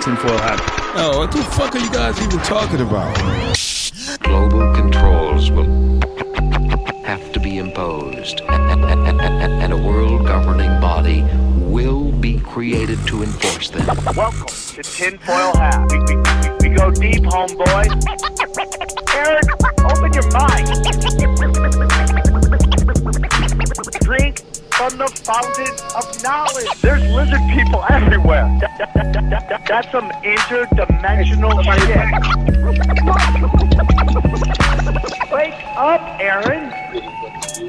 Tinfoil hat. Oh, what the fuck are you guys even talking about? Global controls will have to be imposed, and a world governing body will be created to enforce them. Welcome to Tinfoil Hat. We go deep, homeboy. Aaron, open your mind. Drink from the fountain of knowledge. There's lizard people everywhere. That's some interdimensional shit. Wake up, Aaron.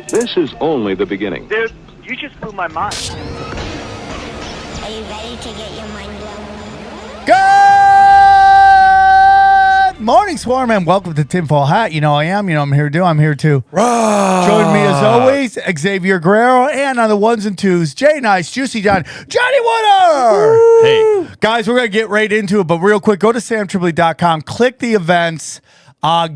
This is only the beginning. Dude, you just blew my mind. Are you ready to get your mind blown? Good morning, Swarm, and welcome to Tinfoil Hat. You know I am. You know I'm here too. I'm here too. Join me as always, Xavier Guerrero, and on the ones and twos, Jay Nice, Juicy John, Johnny Water. Hey. Guys, we're going to get right into it, but real quick, go to SamTripoli.com, click the events,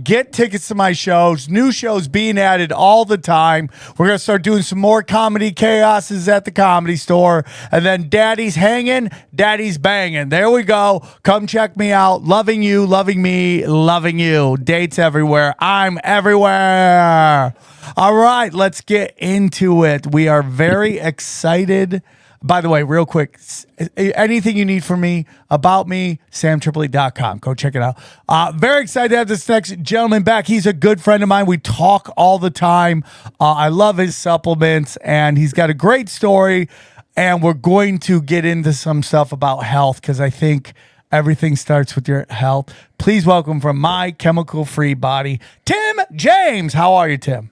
get tickets to my shows, new shows being added all the time. We're going to start doing some more comedy chaoses at the Comedy Store. And then Daddy's hanging, Daddy's banging. There we go. Come check me out. Loving you, loving me, loving you. Dates everywhere. I'm everywhere. All right, let's get into it. We are very excited. By the way, real quick, anything you need from me, about me, SamTripoli.com. Go check it out. Very excited to have this next gentleman back. He's a good friend of mine. We talk all the time. I love his supplements, and he's got a great story. And we're going to get into some stuff about health because I think everything starts with your health. Please welcome from My Chemical Free Body, Tim James. How are you, Tim?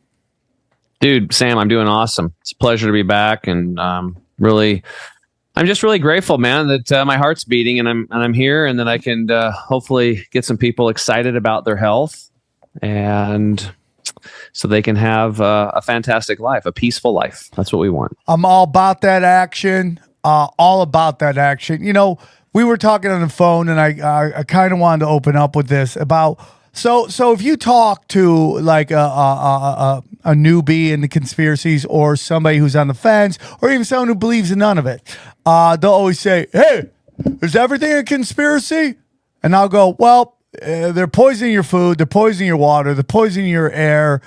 Dude, Sam, I'm doing awesome. It's a pleasure to be back, and I'm just really grateful, man, that my heart's beating and I'm here, and that I can hopefully get some people excited about their health, and so they can have a fantastic life, a peaceful life. That's what we want. I'm all about that action. All about that action. You know, we were talking on the phone, and I kind of wanted to open up with this about. So if you talk to like a newbie in the conspiracies, or somebody who's on the fence, or even someone who believes in none of it, they'll always say, "Hey, is everything a conspiracy?" And I'll go, "Well, they're poisoning your food, they're poisoning your water, they're poisoning your air,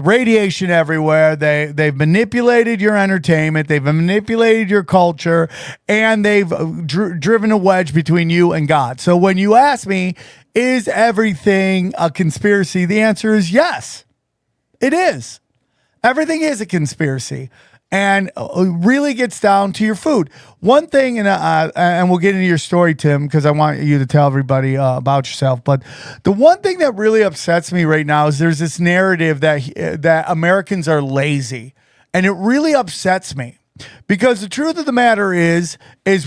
radiation everywhere. They've manipulated your entertainment, they've manipulated your culture, and they've driven a wedge between you and God." So when you ask me, is everything a conspiracy? The answer is yes, it is. Everything is a conspiracy, and it really gets down to your food. One thing, and we'll get into your story, Tim, because I want you to tell everybody about yourself. But the one thing that really upsets me right now is there's this narrative that Americans are lazy, and it really upsets me because the truth of the matter is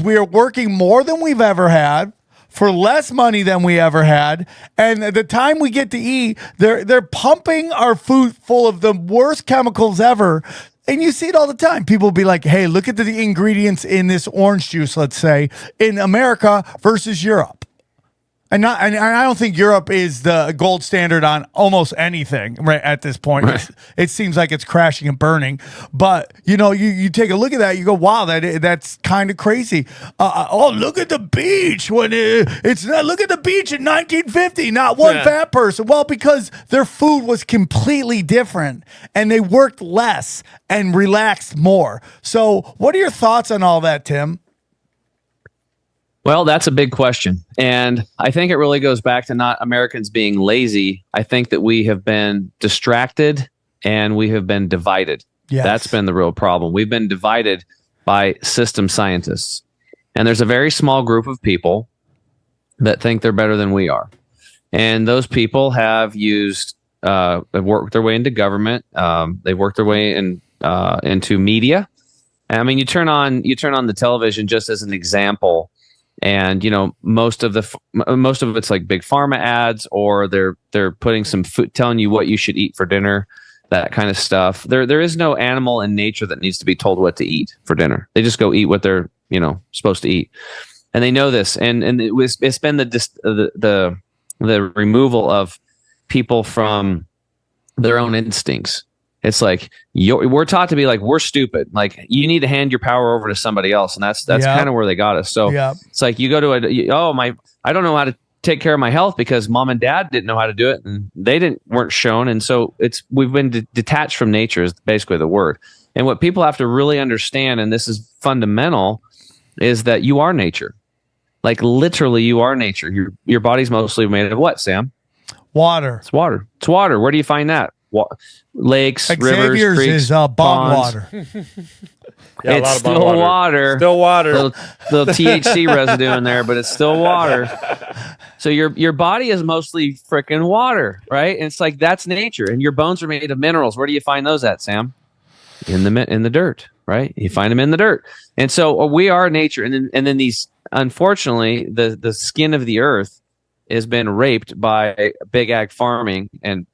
we are working more than we've ever had, for less money than we ever had, and the time we get to eat, they're pumping our food full of the worst chemicals ever. And you see it all the time. People will be like, "Hey, look at the ingredients in this orange juice, let's say, in America versus Europe." And I don't think Europe is the gold standard on almost anything right at this point. Right. It seems like it's crashing and burning. But, you know, you take a look at that, you go, wow, that's kind of crazy. Look at the beach. Look at the beach in 1950, not one fat person. Well, because their food was completely different, and they worked less and relaxed more. So what are your thoughts on all that, Tim? Well, that's a big question. And I think it really goes back to not Americans being lazy. I think that we have been distracted and we have been divided. Yes. That's been the real problem. We've been divided by system scientists. And there's a very small group of people that think they're better than we are. And those people have have worked their way into government. They've worked their way into media. I mean, you turn on the television just as an example. And, you know, most of it's like big pharma ads, or they're putting some food, telling you what you should eat for dinner, that kind of stuff. There is no animal in nature that needs to be told what to eat for dinner. They just go eat what they're, you know, supposed to eat. And they know this. And it's been the removal of people from their own instincts. It's like we're taught to be like, we're stupid. Like, you need to hand your power over to somebody else. And that's kind of where they got us. So it's like, you go to I don't know how to take care of my health because mom and dad didn't know how to do it, and they weren't shown. And so we've been detached from nature is basically the word. And what people have to really understand, and this is fundamental, is that you are nature. Like, literally, you are nature. Your body's mostly made of what, Sam? Water. It's water. It's water. Where do you find that? Lakes, Xavier's rivers, creeks, is bog ponds. water. Yeah, It's still water. Still water. Little THC residue in there, but it's still water. So your body is mostly freaking water, right? And it's like, that's nature. And your bones are made of minerals. Where do you find those at, Sam? In the dirt, right? You find them in the dirt. And so we are nature. And then these, unfortunately, the skin of the earth has been raped by big ag farming and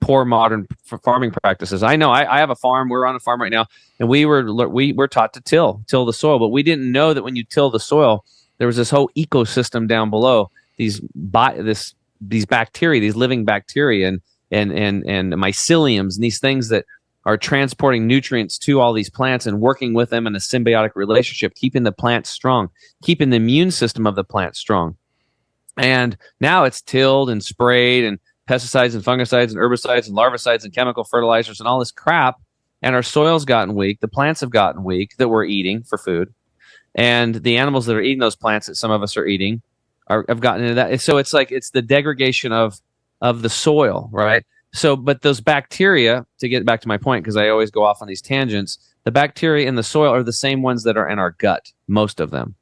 poor modern farming practices. I know I have a farm. We're on a farm right now, and we were taught to till the soil, but we didn't know that when you till the soil, there was this whole ecosystem down below. These bacteria, these living bacteria, and myceliums, and these things that are transporting nutrients to all these plants and working with them in a symbiotic relationship, keeping the plant strong, keeping the immune system of the plant strong. And now it's tilled and sprayed, and pesticides and fungicides and herbicides and larvicides and chemical fertilizers and all this crap. And our soil's gotten weak. The plants have gotten weak that we're eating for food. And the animals that are eating those plants that some of us are eating have gotten into that. So it's like, it's the degradation of the soil, right? So, but those bacteria, to get back to my point, because I always go off on these tangents, the bacteria in the soil are the same ones that are in our gut, most of them.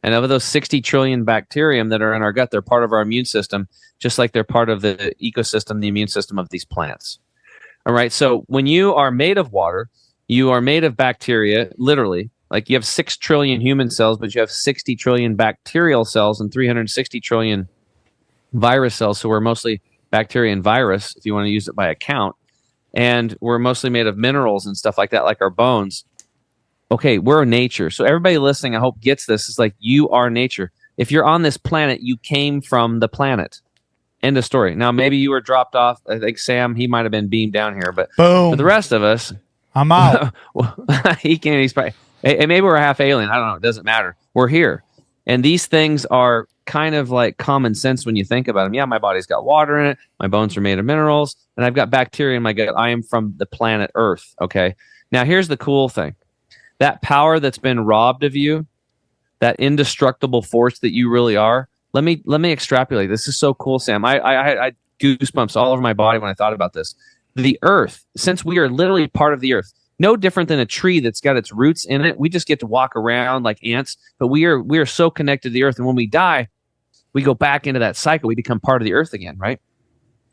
And of those 60 trillion bacterium that are in our gut, they're part of our immune system, just like they're part of the ecosystem, the immune system of these plants. All right. So when you are made of water, you are made of bacteria, literally. Like, you have 6 trillion human cells, but you have 60 trillion bacterial cells and 360 trillion virus cells. So we're mostly bacteria and virus, if you want to use it by account. And we're mostly made of minerals and stuff like that, like our bones. Okay, we're nature. So everybody listening, I hope, gets this. It's like, you are nature. If you're on this planet, you came from the planet. End of story. Now, maybe you were dropped off. I think Sam, he might have been beamed down here, but boom, for the rest of us, I'm out. He can't. He's probably, and maybe we're half alien. I don't know. It doesn't matter. We're here, and these things are kind of like common sense when you think about them. Yeah, my body's got water in it. My bones are made of minerals, and I've got bacteria in my gut. I am from the planet Earth. Okay. Now, here's the cool thing. That power that's been robbed of you, that indestructible force that you really are. Let me extrapolate. This is so cool, Sam. I had goosebumps all over my body when I thought about this. The earth, since we are literally part of the earth, no different than a tree that's got its roots in it. We just get to walk around like ants, but we are so connected to the earth. And when we die, we go back into that cycle. We become part of the earth again, right?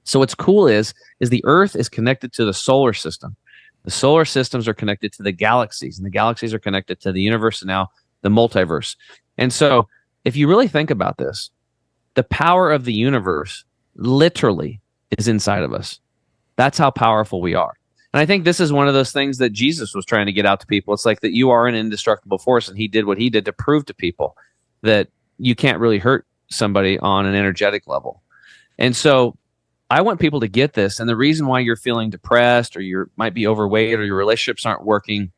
So what's cool is the earth is connected to the solar system. The solar systems are connected to the galaxies, and the galaxies are connected to the universe, and now the multiverse. And so if you really think about this, the power of the universe literally is inside of us. That's how powerful we are. And I think this is one of those things that Jesus was trying to get out to people. It's like that you are an indestructible force, and he did what he did to prove to people that you can't really hurt somebody on an energetic level. And so I want people to get this. And the reason why you're feeling depressed, or you might be overweight, or your relationships aren't working,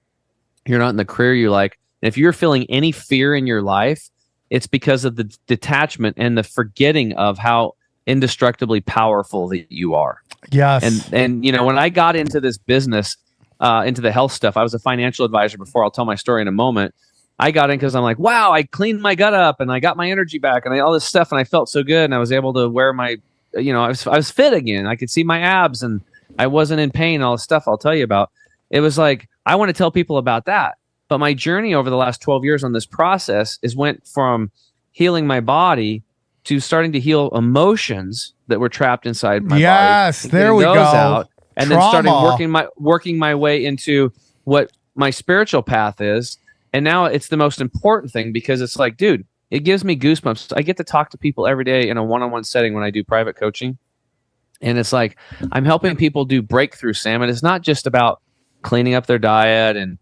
you're not in the career you like, and if you're feeling any fear in your life, it's because of the detachment and the forgetting of how indestructibly powerful that you are. Yes. And you know, when I got into this business, into the health stuff, I was a financial advisor before. I'll tell my story in a moment. I got in because I'm like, wow, I cleaned my gut up and I got my energy back and all this stuff, and I felt so good, and I was able to wear my, you know, I was fit again. I could see my abs, and I wasn't in pain. All the stuff I'll tell you about. It was like, I want to tell people about that. But my journey over the last 12 years on this process went from healing my body to starting to heal emotions that were trapped inside my body. Yes, there we go. Out, and Trauma. then starting working my way into what my spiritual path is. And now it's the most important thing, because it's like, dude, it gives me goosebumps. I get to talk to people every day in a one-on-one setting when I do private coaching. And it's like, I'm helping people do breakthrough, Sam. And it's not just about cleaning up their diet and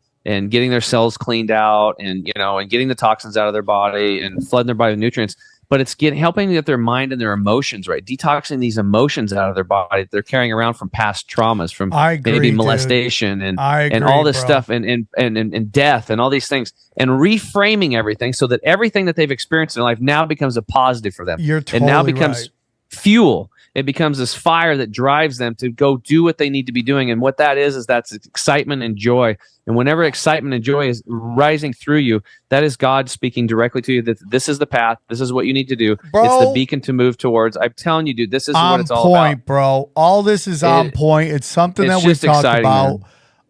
getting their cells cleaned out and, you know, and getting the toxins out of their body and flooding their body with nutrients. but it's helping get their mind and their emotions right, detoxing these emotions out of their body that they're carrying around from past traumas, from I agree, maybe dude. molestation and agree, all this bro. stuff and death and all these things, and reframing everything so that everything that they've experienced in life now becomes a positive for them. You're totally and now becomes right. fuel. It becomes this fire that drives them to go do what they need to be doing. And what that is that's excitement and joy. And whenever excitement and joy is rising through you, that is God speaking directly to you that this is the path. This is what you need to do. Bro, it's the beacon to move towards. I'm telling you, dude, this is what it's all point, about. Bro. All this is on point. It's something it's that we've just talked exciting, about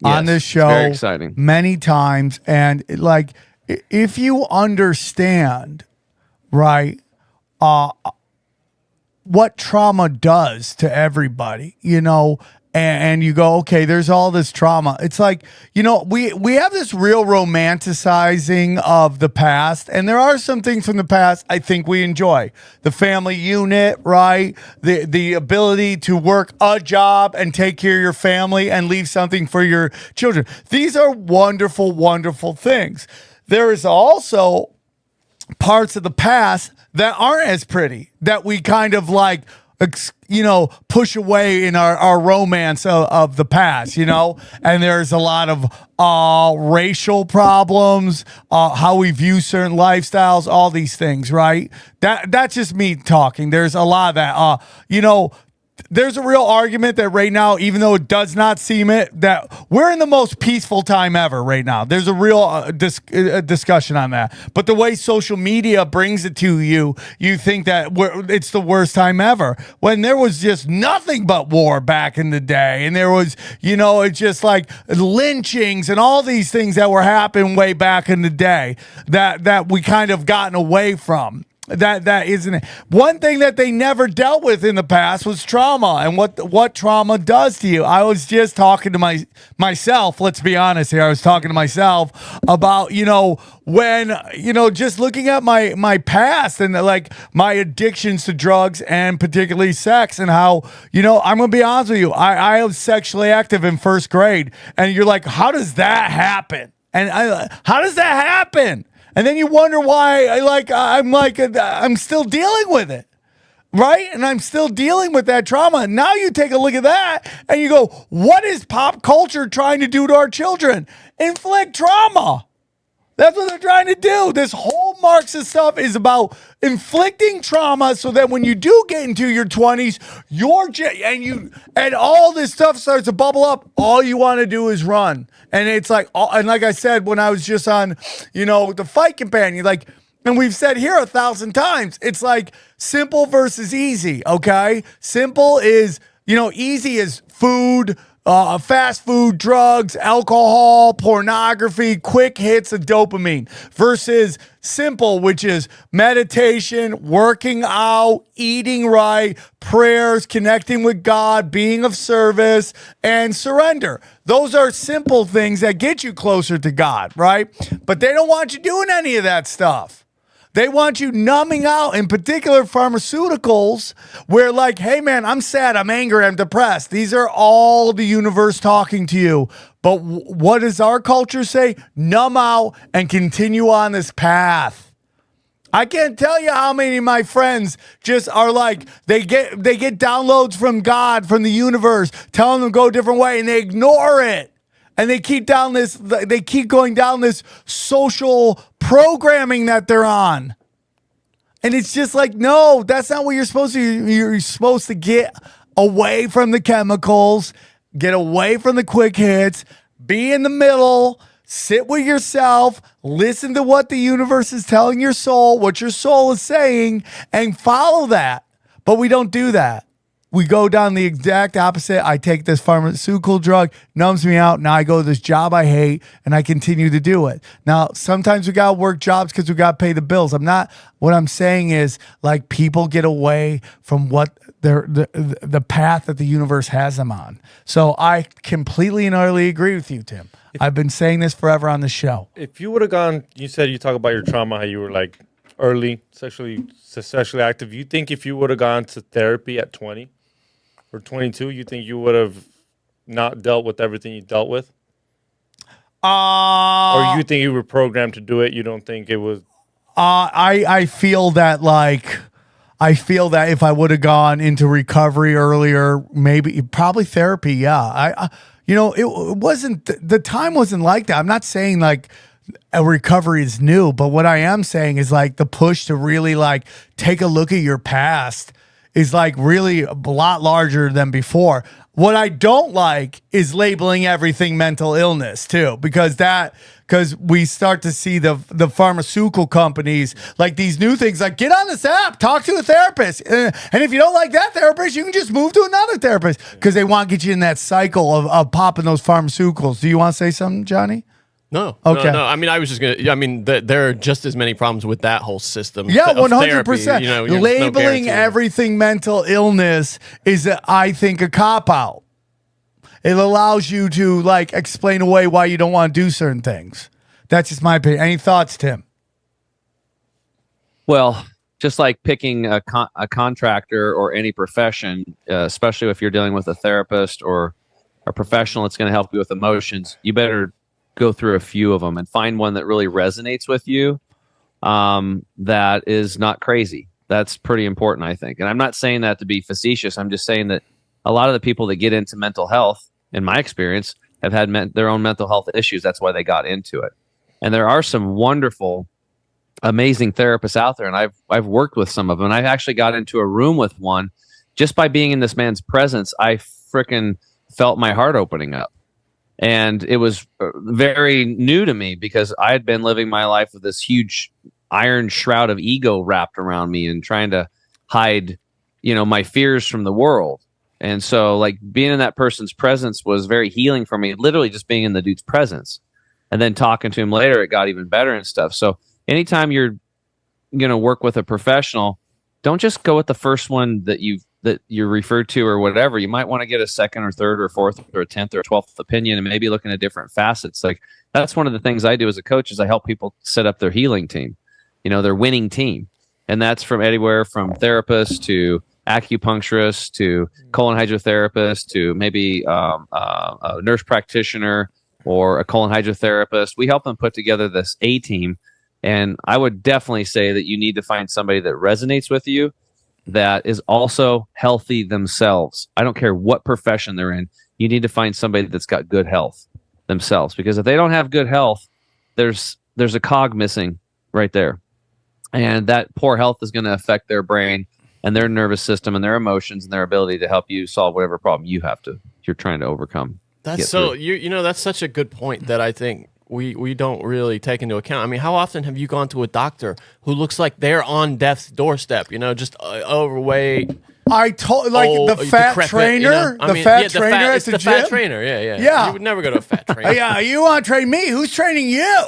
man. on Yes, this it's very show exciting. many times. And like, if you understand, right, what trauma does to everybody, you know, and you go, okay, there's all this trauma. It's like, you know, we have this real romanticizing of the past, and there are some things from the past I think we enjoy. The family unit, right? The ability to work a job and take care of your family and leave something for your children. These are wonderful, wonderful things. There is also parts of the past that aren't as pretty, that we kind of like, you know, push away in our romance of the past, you know, and there's a lot of racial problems, how we view certain lifestyles, all these things, right? That's just me talking. There's a lot of that, you know. There's a real argument that right now, even though it does not seem it, that we're in the most peaceful time ever right now. There's a real discussion on that. But the way social media brings it to you, you think that it's the worst time ever. When there was just nothing but war back in the day. And there was, you know, it's just like lynchings and all these things that were happening way back in the day that we kind of gotten away from. That isn't it. One thing that they never dealt with in the past was trauma and what trauma does to you. I was just talking to myself. Let's be honest here. I was talking to myself about, you know, when, you know, just looking at my past and like my addictions to drugs and particularly sex, and how, you know, I'm gonna be honest with you. I was sexually active in first grade, and you're like, how does that happen? And how does that happen? And then you wonder why I'm still dealing with it, right? And I'm still dealing with that trauma. And now you take a look at that and you go, what is pop culture trying to do to our children? Inflict trauma. That's what they're trying to do. This whole Marxist stuff is about inflicting trauma so that when you do get into your 20s, and all this stuff starts to bubble up, all you want to do is run. And it's like, and like I said, when I was just on, you know, the Fight Companion, like, and we've said here 1,000 times, it's like simple versus easy, okay? Simple is, you know, easy is food, fast food, drugs, alcohol, pornography, quick hits of dopamine, versus simple, which is meditation, working out, eating right, prayers, connecting with God, being of service, and surrender. Those are simple things that get you closer to God, right? But they don't want you doing any of that stuff. They want you numbing out, in particular pharmaceuticals, where like, hey man, I'm sad, I'm angry, I'm depressed. These are all the universe talking to you. But what does our culture say? Numb out and continue on this path. I can't tell you how many of my friends just are like, they get downloads from God, from the universe, telling them to go a different way, and they ignore it. And they keep going down this social programming that they're on. And it's just like, no, that's not what you're supposed to do. You're supposed to get away from the chemicals, get away from the quick hits, be in the middle, sit with yourself, listen to what the universe is telling your soul, what your soul is saying, and follow that. But we don't do that. We go down the exact opposite. I take this pharmaceutical drug, numbs me out. Now I go to this job I hate, and I continue to do it. Now, sometimes we got to work jobs because we got to pay the bills. What I'm saying is, like, people get away from what the path that the universe has them on. So I completely and utterly agree with you, Tim. I've been saying this forever on the show. If you would have gone, you said you talk about your trauma, how you were like early sexually active. You think if you would have gone to therapy at 20 or 22, you think you would have not dealt with everything you dealt with? Or you think you were programmed to do it? You don't think it was I feel that if I would have gone into recovery earlier, probably therapy. Yeah. It wasn't, the time wasn't like that. I'm not saying like a recovery is new, but what I am saying is like the push to really like take a look at your past is like really a lot larger than before. What I don't like is labeling everything mental illness too, because we start to see the pharmaceutical companies like these new things like get on this app, talk to a therapist. And if you don't like that therapist, you can just move to another therapist because they want to get you in that cycle of popping those pharmaceuticals. Do you want to say something, Johnny? No. Okay. No. I mean, I was just gonna. I mean, there are just as many problems with that whole system. Yeah, of 100%. therapy, there's no Labeling guarantee. everything mental illness is, I think, a cop out. It allows you to like explain away why you don't want to do certain things. That's just my opinion. Any thoughts, Tim? Well, just like picking a contractor or any profession, especially if you're dealing with a therapist or a professional that's going to help you with emotions, you better go through a few of them and find one that really resonates with you, that is not crazy. That's pretty important, I think. And I'm not saying that to be facetious. I'm just saying that a lot of the people that get into mental health, in my experience, have had their own mental health issues. That's why they got into it. And there are some wonderful, amazing therapists out there, and I've worked with some of them. And I actually got into a room with one just by being in this man's presence. I freaking felt my heart opening up. And it was very new to me because I had been living my life with this huge iron shroud of ego wrapped around me and trying to hide, my fears from the world. And so like being in that person's presence was very healing for me, literally just being in the dude's presence. And then talking to him later, it got even better and stuff. So anytime you're going to work with a professional, don't just go with the first one that you're referred to or whatever. You might want to get a second or third or fourth or a 10th or 12th opinion and maybe looking at different facets. Like that's one of the things I do as a coach is I help people set up their healing team, their winning team. And that's from anywhere from therapists to acupuncturist to colon hydrotherapist to maybe a nurse practitioner or a colon hydrotherapist. We help them put together this A team. And I would definitely say that you need to find somebody that resonates with you, that is also healthy themselves. I don't care what profession they're in. You need to find somebody that's got good health themselves, because if they don't have good health, there's a cog missing right there. And that poor health is going to affect their brain and their nervous system and their emotions and their ability to help you solve whatever problem you're trying to overcome. That's so that's such a good point that I think we don't really take into account. I mean, how often have you gone to a doctor who looks like they're on death's doorstep, just overweight? I told the fat decrepit, trainer, I mean, the fat yeah, trainer at the gym. Fat trainer, yeah. You would never go to a fat trainer. Yeah, you want to train me? Who's training you?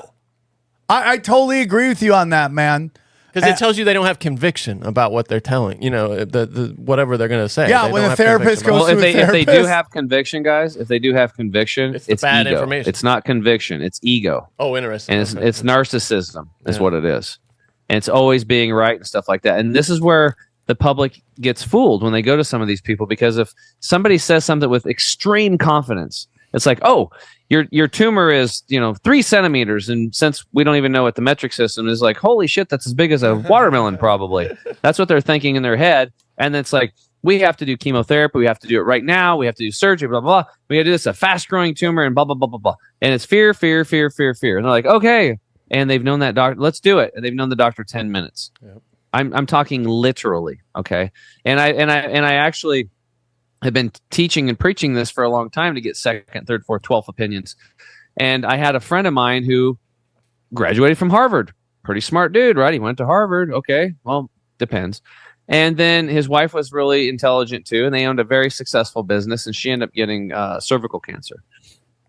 I totally agree with you on that, man. Because it tells you they don't have conviction about what they're telling, the whatever they're going to say. Yeah, when the therapist goes to a therapist. If they do have conviction, guys, it's bad ego. Information. It's not conviction, it's ego. Oh, interesting. And it's narcissism is what it is. And it's always being right and stuff like that. And this is where the public gets fooled when they go to some of these people, because if somebody says something with extreme confidence, it's like, oh, your tumor is 3 centimeters, and since we don't even know what the metric system is, like, holy shit, that's as big as a watermelon probably. That's what they're thinking in their head. And it's like, we have to do chemotherapy, we have to do it right now, we have to do surgery, blah blah blah. We got to do this, a fast growing tumor, and blah blah blah blah blah. And it's fear. And they're like, okay, and they've known that doctor, let's do it, and they've known the doctor 10 minutes. Yep. I'm talking literally, okay. And I actually have been teaching and preaching this for a long time to get second, third, fourth, 12th opinions. And I had a friend of mine who graduated from Harvard. Pretty smart dude, right? He went to Harvard. Okay, well, depends. And then his wife was really intelligent too, and they owned a very successful business, and she ended up getting cervical cancer.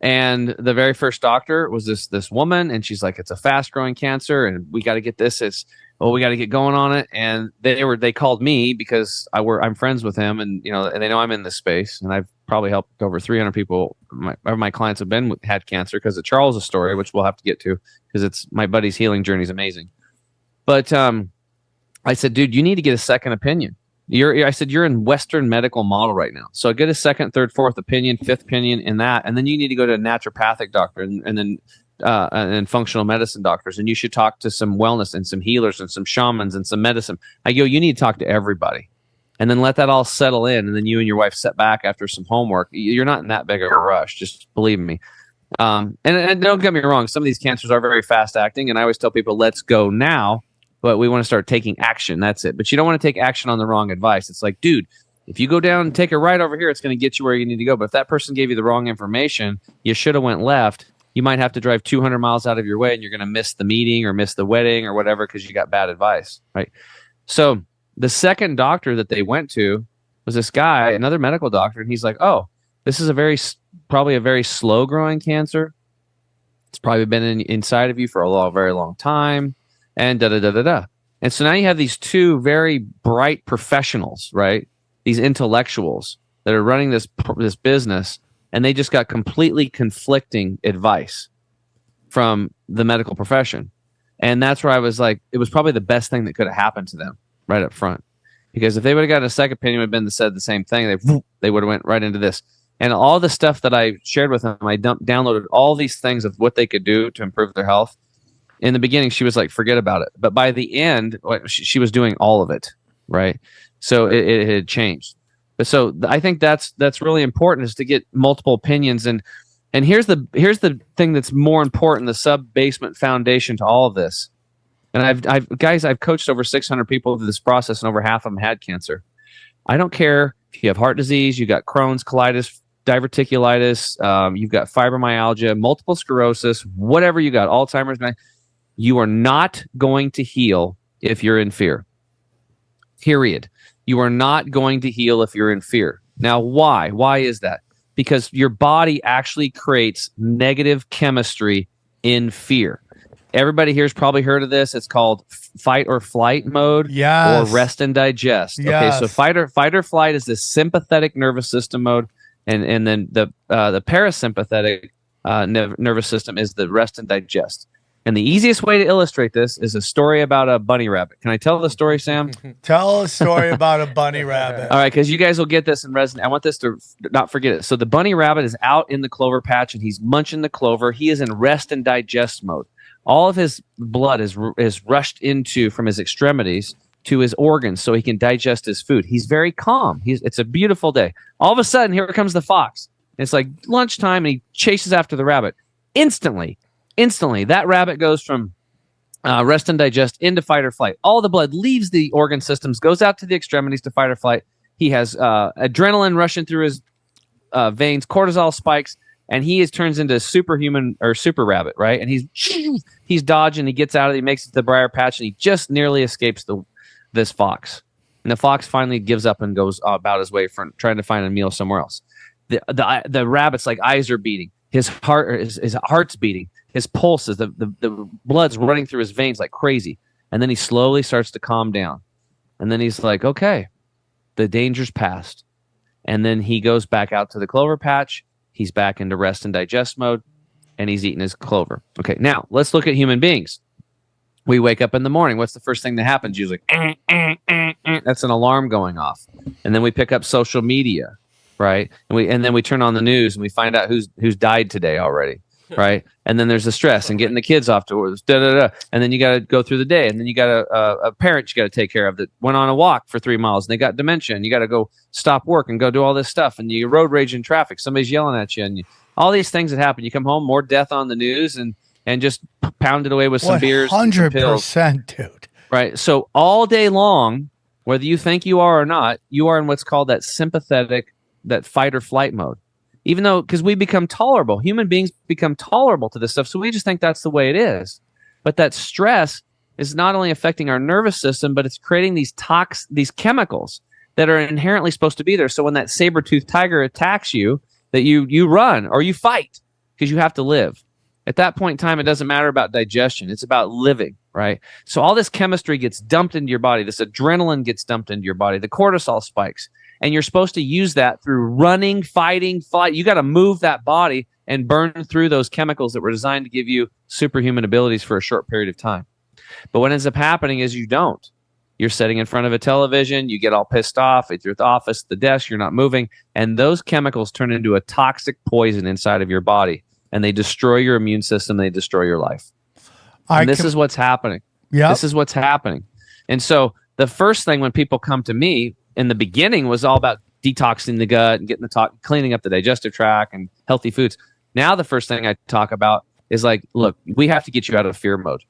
And the very first doctor was this woman, and she's like, it's a fast-growing cancer, and we got to get this. We got to get going on it. And they called me because I'm friends with him, and and they know I'm in this space, and I've probably helped over 300 people. My clients have had cancer because of Charles' story, which we'll have to get to because it's my buddy's healing journey is amazing. But I said, dude, you need to get a second opinion. I said, you're in Western medical model right now. So get a second, third, fourth opinion, fifth opinion in that. And then you need to go to a naturopathic doctor and then and functional medicine doctors, and you should talk to some wellness and some healers and some shamans and some medicine. I go, you need to talk to everybody, and then let that all settle in, and then you and your wife sit back after some homework. You're not in that big of a rush. Just believe me. And don't get me wrong, some of these cancers are very fast acting, and I always tell people, let's go now, but we want to start taking action. That's it. But you don't want to take action on the wrong advice. It's like, dude, if you go down and take a right over here, it's going to get you where you need to go. But if that person gave you the wrong information, you should have went left. You might have to drive 200 miles out of your way, and you're going to miss the meeting or miss the wedding or whatever because you got bad advice, right? So the second doctor that they went to was this guy, another medical doctor, and he's like, oh, this is probably a very slow-growing cancer. It's probably been inside of you for a very long time, and da-da-da-da-da. And so now you have these two very bright professionals, right? These intellectuals that are running this business, and they just got completely conflicting advice from the medical profession. And that's where I was like, it was probably the best thing that could have happened to them right up front. Because if they would have gotten a second opinion, would have been said the same thing, they would have went right into this. And all the stuff that I shared with them, I downloaded all these things of what they could do to improve their health. In the beginning, she was like, forget about it. But by the end, she was doing all of it, right? So it had changed. But so I think that's really important, is to get multiple opinions. And here's the thing that's more important, the sub-basement foundation to all of this. And I've coached over 600 people through this process, and over half of them had cancer. I don't care if you have heart disease, you got Crohn's, colitis, diverticulitis, you've got fibromyalgia, multiple sclerosis, whatever you got, Alzheimer's. You are not going to heal if you're in fear. Period. You are not going to heal if you're in fear. Now, why? Why is that? Because your body actually creates negative chemistry in fear. Everybody here's probably heard of this. It's called fight or flight mode, or rest and digest. Yes. Okay, so fight or flight is the sympathetic nervous system mode, and then the parasympathetic nervous system is the rest and digest. And the easiest way to illustrate this is a story about a bunny rabbit. Can I tell the story, Sam? Tell a story about a bunny rabbit. All right, because you guys will get this and resonate. I want this to not forget it. So the bunny rabbit is out in the clover patch, and he's munching the clover. He is in rest and digest mode. All of his blood is rushed into from his extremities to his organs so he can digest his food. He's very calm. It's a beautiful day. All of a sudden, here comes the fox. It's like lunchtime, and he chases after the rabbit. Instantly, that rabbit goes from rest and digest into fight or flight. All the blood leaves the organ systems, goes out to the extremities to fight or flight. He has adrenaline rushing through his veins, cortisol spikes, and he turns into superhuman or super rabbit, right? And he's dodging. He gets out of it. He makes it to the briar patch, and he just nearly escapes this fox. And the fox finally gives up and goes about his way for trying to find a meal somewhere else. The rabbit's like eyes are beating. His heart's beating. His pulses, the blood's running through his veins like crazy. And then he slowly starts to calm down. And then he's like, okay, the danger's past. And then he goes back out to the clover patch. He's back into rest and digest mode, and he's eating his clover. Okay, now let's look at human beings. We wake up in the morning. What's the first thing that happens? Usually, that's an alarm going off. And then we pick up social media, right? And then we turn on the news, and we find out who's died today already. Right. And then there's the stress and getting the kids off to work. And then you got to go through the day. And then you got a parent you got to take care of that went on a walk for 3 miles and they got dementia. And you got to go stop work and go do all this stuff. And you road rage in traffic. Somebody's yelling at you. And all these things that happen. You come home, more death on the news and just pound it away with some beers. 100%, dude. Right. So all day long, whether you think you are or not, you are in what's called that sympathetic, that fight or flight mode. Even though, because we become tolerable, human beings become tolerable to this stuff. So we just think that's the way it is. But that stress is not only affecting our nervous system, but it's creating these chemicals that are inherently supposed to be there. So when that saber-toothed tiger attacks you, that you run or you fight because you have to live. At that point in time, it doesn't matter about digestion. It's about living, right? So all this chemistry gets dumped into your body. This adrenaline gets dumped into your body. The cortisol spikes. And you're supposed to use that through running, fighting, flight. You got to move that body and burn through those chemicals that were designed to give you superhuman abilities for a short period of time. But what ends up happening is you don't. You're sitting in front of a television. You get all pissed off. If you're at the office, the desk, you're not moving. And those chemicals turn into a toxic poison inside of your body. and they destroy your immune system. They destroy your life. And this is what's happening. Yeah, this is what's happening. And so the first thing when people come to me in the beginning was all about detoxing the gut and getting cleaning up the digestive tract and healthy foods. Now the first thing I talk about is like, look, we have to get you out of fear mode.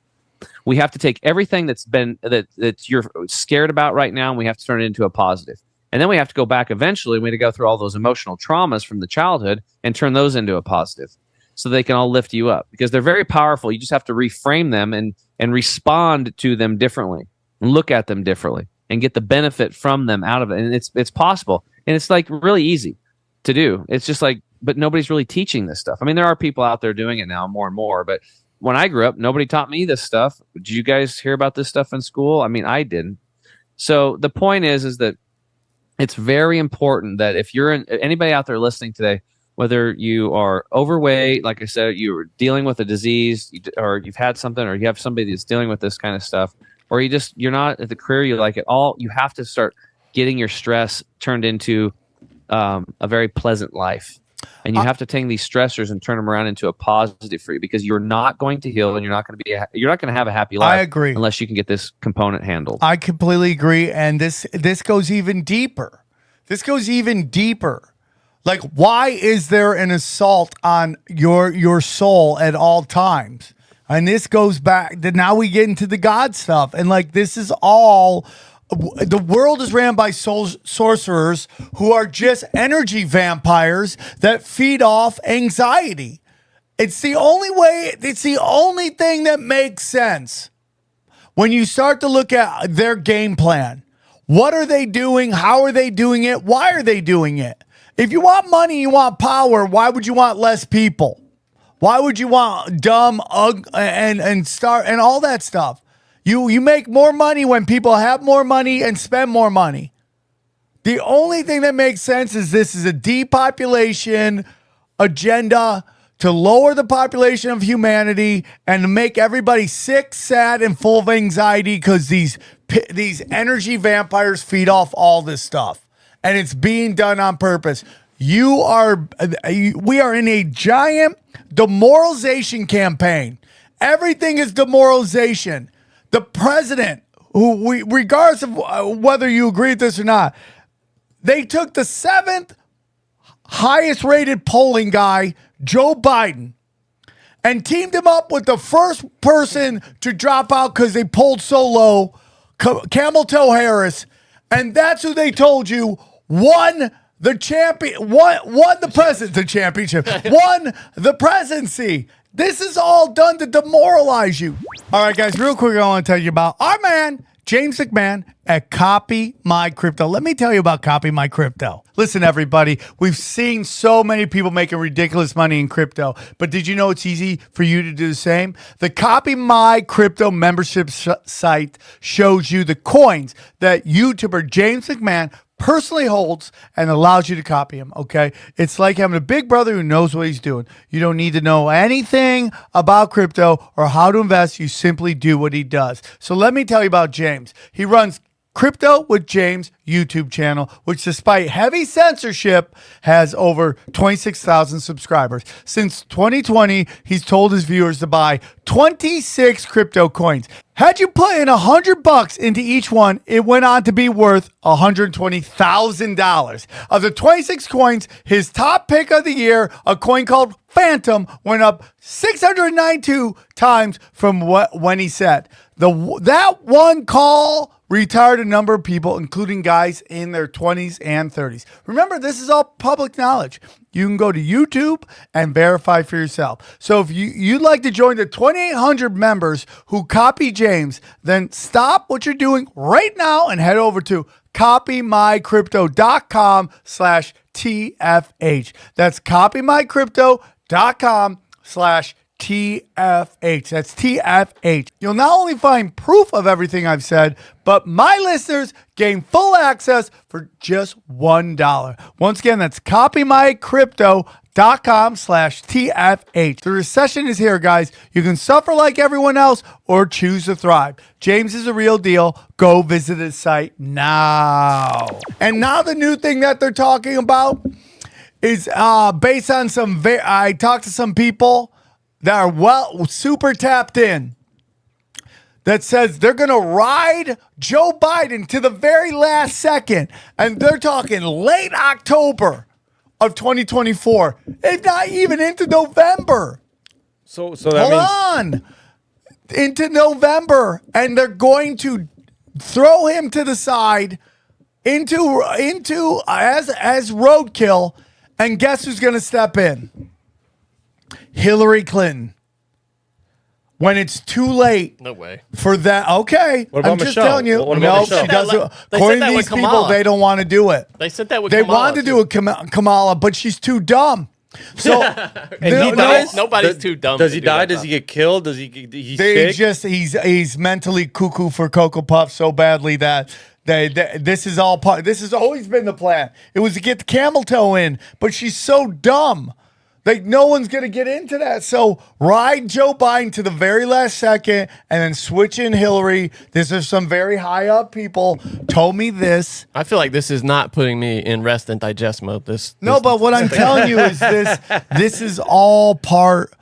We have to take everything that you're scared about right now, and we have to turn it into a positive. And then we have to go back eventually. We have to go through all those emotional traumas from the childhood and turn those into a positive, so they can all lift you up, because they're very powerful. You just have to reframe them and respond to them differently and look at them differently and get the benefit from them out of it. And it's possible. And it's like really easy to do. It's just like, but nobody's really teaching this stuff. I mean, there are people out there doing it now more and more, but when I grew up, nobody taught me this stuff. Did you guys hear about this stuff in school? I mean, I didn't. So the point is that it's very important that if you're anybody out there listening today, whether you are overweight, like I said, you're dealing with a disease, or you've had something, or you have somebody that's dealing with this kind of stuff, or you're not at the career you like at all, you have to start getting your stress turned into a very pleasant life. And you have to take these stressors and turn them around into a positive for you, because you're not going to heal, and you're not going to have a happy life. I agree. Unless you can get this component handled. I completely agree, and this goes even deeper. This goes even deeper. Like, why is there an assault on your soul at all times? And this goes back that now we get into the God stuff, and like this is all. The world is ran by sorcerers who are just energy vampires that feed off anxiety. It's the only way. It's the only thing that makes sense when you start to look at their game plan. What are they doing? How are they doing it? Why are they doing it? If you want money, you want power, why would you want less people? Why would you want dumb, and all that stuff? You make more money when people have more money and spend more money. The only thing that makes sense is this is a depopulation agenda to lower the population of humanity and to make everybody sick, sad, and full of anxiety, because these energy vampires feed off all this stuff. And it's being done on purpose. We are in a giant demoralization campaign. Everything is demoralization. The president, regardless of whether you agree with this or not, they took the 7th highest rated polling guy, Joe Biden, and teamed him up with the first person to drop out because they polled so low, Camel Toe Harris. And that's who they told you won the presidency. This is all done to demoralize you. All right, guys, real quick, I want to tell you about our man, James McMahon at Copy My Crypto. Let me tell you about Copy My Crypto. Listen, everybody, we've seen so many people making ridiculous money in crypto, but did you know it's easy for you to do the same? The Copy My Crypto membership site shows you the coins that YouTuber James McMahon personally holds and allows you to copy him, okay? It's like having a big brother who knows what he's doing. You don't need to know anything about crypto or how to invest. You simply do what he does. So let me tell you about James. He runs Crypto with James YouTube channel, which despite heavy censorship has over 26,000 subscribers. Since 2020, he's told his viewers to buy 26 crypto coins. Had you put in $100 into each one, it went on to be worth $120,000. Of the 26 coins, his top pick of the year, a coin called Phantom, went up 692 times from when he said. That one call retired a number of people, including guys in their 20s and 30s. Remember, this is all public knowledge. You can go to YouTube and verify for yourself. So if you'd like to join the 2,800 members who copy James, then stop what you're doing right now and head over to copymycrypto.com/TFH. That's copymycrypto.com/TFH. That's TFH. You'll not only find proof of everything I've said, but my listeners gain full access for just $1. Once again, that's copymycrypto.com/TFH. The recession is here, guys. You can suffer like everyone else or choose to thrive. James is a real deal. Go visit his site now. And now the new thing that they're talking about is based on I talked to some people that are super tapped in that says they're going to ride Joe Biden to the very last second. And they're talking late October of 2024, if not even into November. So that means Hold on. Into November. And they're going to throw him to the side into as roadkill. And guess who's going to step in? Hillary Clinton. When it's too late. No way. For that, okay. What about I'm just Michelle? telling you. What No, about Michelle? she doesn't. They According said to that these with people, Kamala. they don't want to do it. They said that with They Kamala, wanted to too. do it with Kamala, but she's too dumb. So and he dies. Nobody's too dumb. Does to he do die? that Does stuff. he get killed? Does he's they sick? he's mentally cuckoo for Cocoa Puff so badly that this is all part. This has always been the plan. It was to get the camel toe in, but she's so dumb. Like, no one's going to get into that. So ride Joe Biden to the very last second and then switch in Hillary. These are some very high up people told me this. I feel like this is not putting me in rest and digest mode. No, but what I'm telling you is this is all part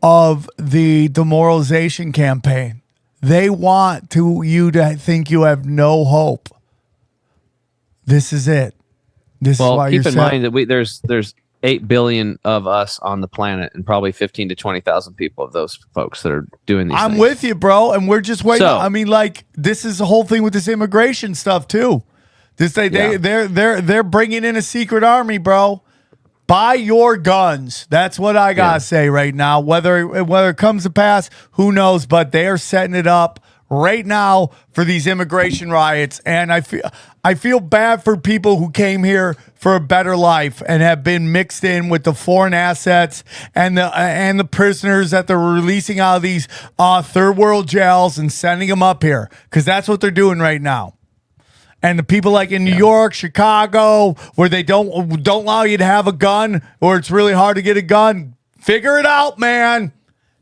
of the demoralization campaign. They want you to think you have no hope. This is it. This is why keep you're in mind that there's 8 billion of us on the planet, and probably 15 to 20,000 people of those folks that are doing these I'm things. with you, bro, and we're just waiting. So- I mean, like, this is the whole thing with this immigration stuff too. They're bringing in a secret army, bro. Buy your guns. That's what I gotta say right now. Whether it comes to pass, who knows? But they are setting it up right now for these immigration riots, and I feel bad for people who came here for a better life and have been mixed in with the foreign assets and the prisoners that they're releasing out of these third world jails and sending them up here, because that's what they're doing right now. And the people like in New York, Chicago, where they don't allow you to have a gun, or it's really hard to get a gun, figure it out, man.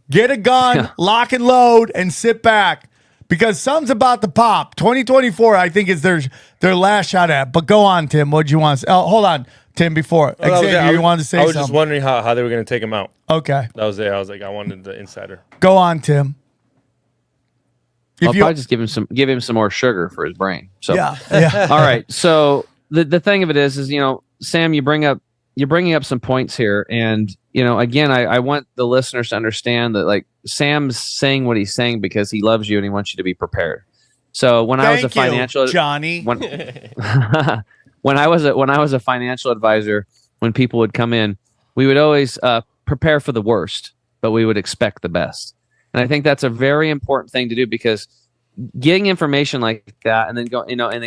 Get a gun, lock and load, and sit back. Because something's about to pop. 2024, I think, is their last shot at. But go on, Tim. What do you want to say? Oh, hold on, Tim, before. Xavier, you wanted to say I was something. just wondering how they were going to take him out. Okay. That was it. I was like, I wanted the insider. Go on, Tim. I'll probably just give him some more sugar for his brain. So Yeah. all right. So the thing of it is Sam, you're bringing up some points here, and again, I want the listeners to understand that, like, Sam's saying what he's saying because he loves you and he wants you to be prepared. So when I was a financial Johnny, when I was a financial advisor, when people would come in, we would always prepare for the worst, but we would expect the best. And I think that's a very important thing to do, because getting information like that and then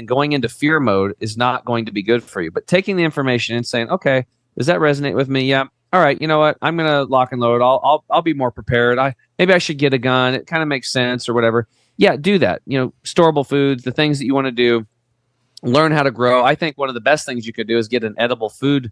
going into fear mode is not going to be good for you. But taking the information and saying, okay, does that resonate with me? Yeah. All right. You know what? I'm going to lock and load. I'll be more prepared. Maybe I should get a gun. It kind of makes sense or whatever. Yeah, do that. Storable foods, the things that you want to do, learn how to grow. I think one of the best things you could do is get an edible food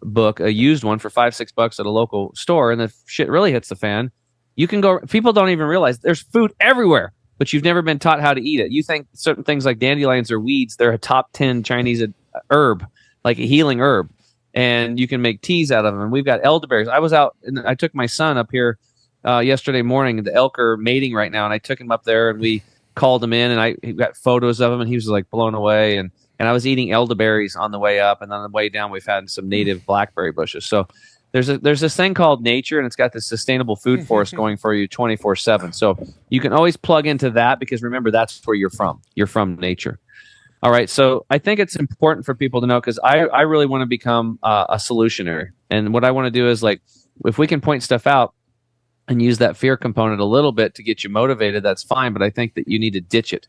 book, a used one for $5-6 at a local store. And if shit really hits the fan, you can go. People don't even realize there's food everywhere, but you've never been taught how to eat it. You think certain things like dandelions or weeds, they're a top 10 Chinese herb, like a healing herb, and you can make teas out of them. And we've got elderberries. I was out and I took my son up here yesterday morning. The elk are mating right now, and I took him up there and we called him in, and he got photos of him, and he was like blown away. And I was eating elderberries on the way up, and on the way down, we've had some native blackberry bushes. So there's this thing called nature, and it's got this sustainable food forest going for you 24/7. So you can always plug into that, because remember, that's where you're from. You're from nature. All right. So I think it's important for people to know, because I really want to become a solutionary. And what I want to do is, like, if we can point stuff out and use that fear component a little bit to get you motivated, that's fine. But I think that you need to ditch it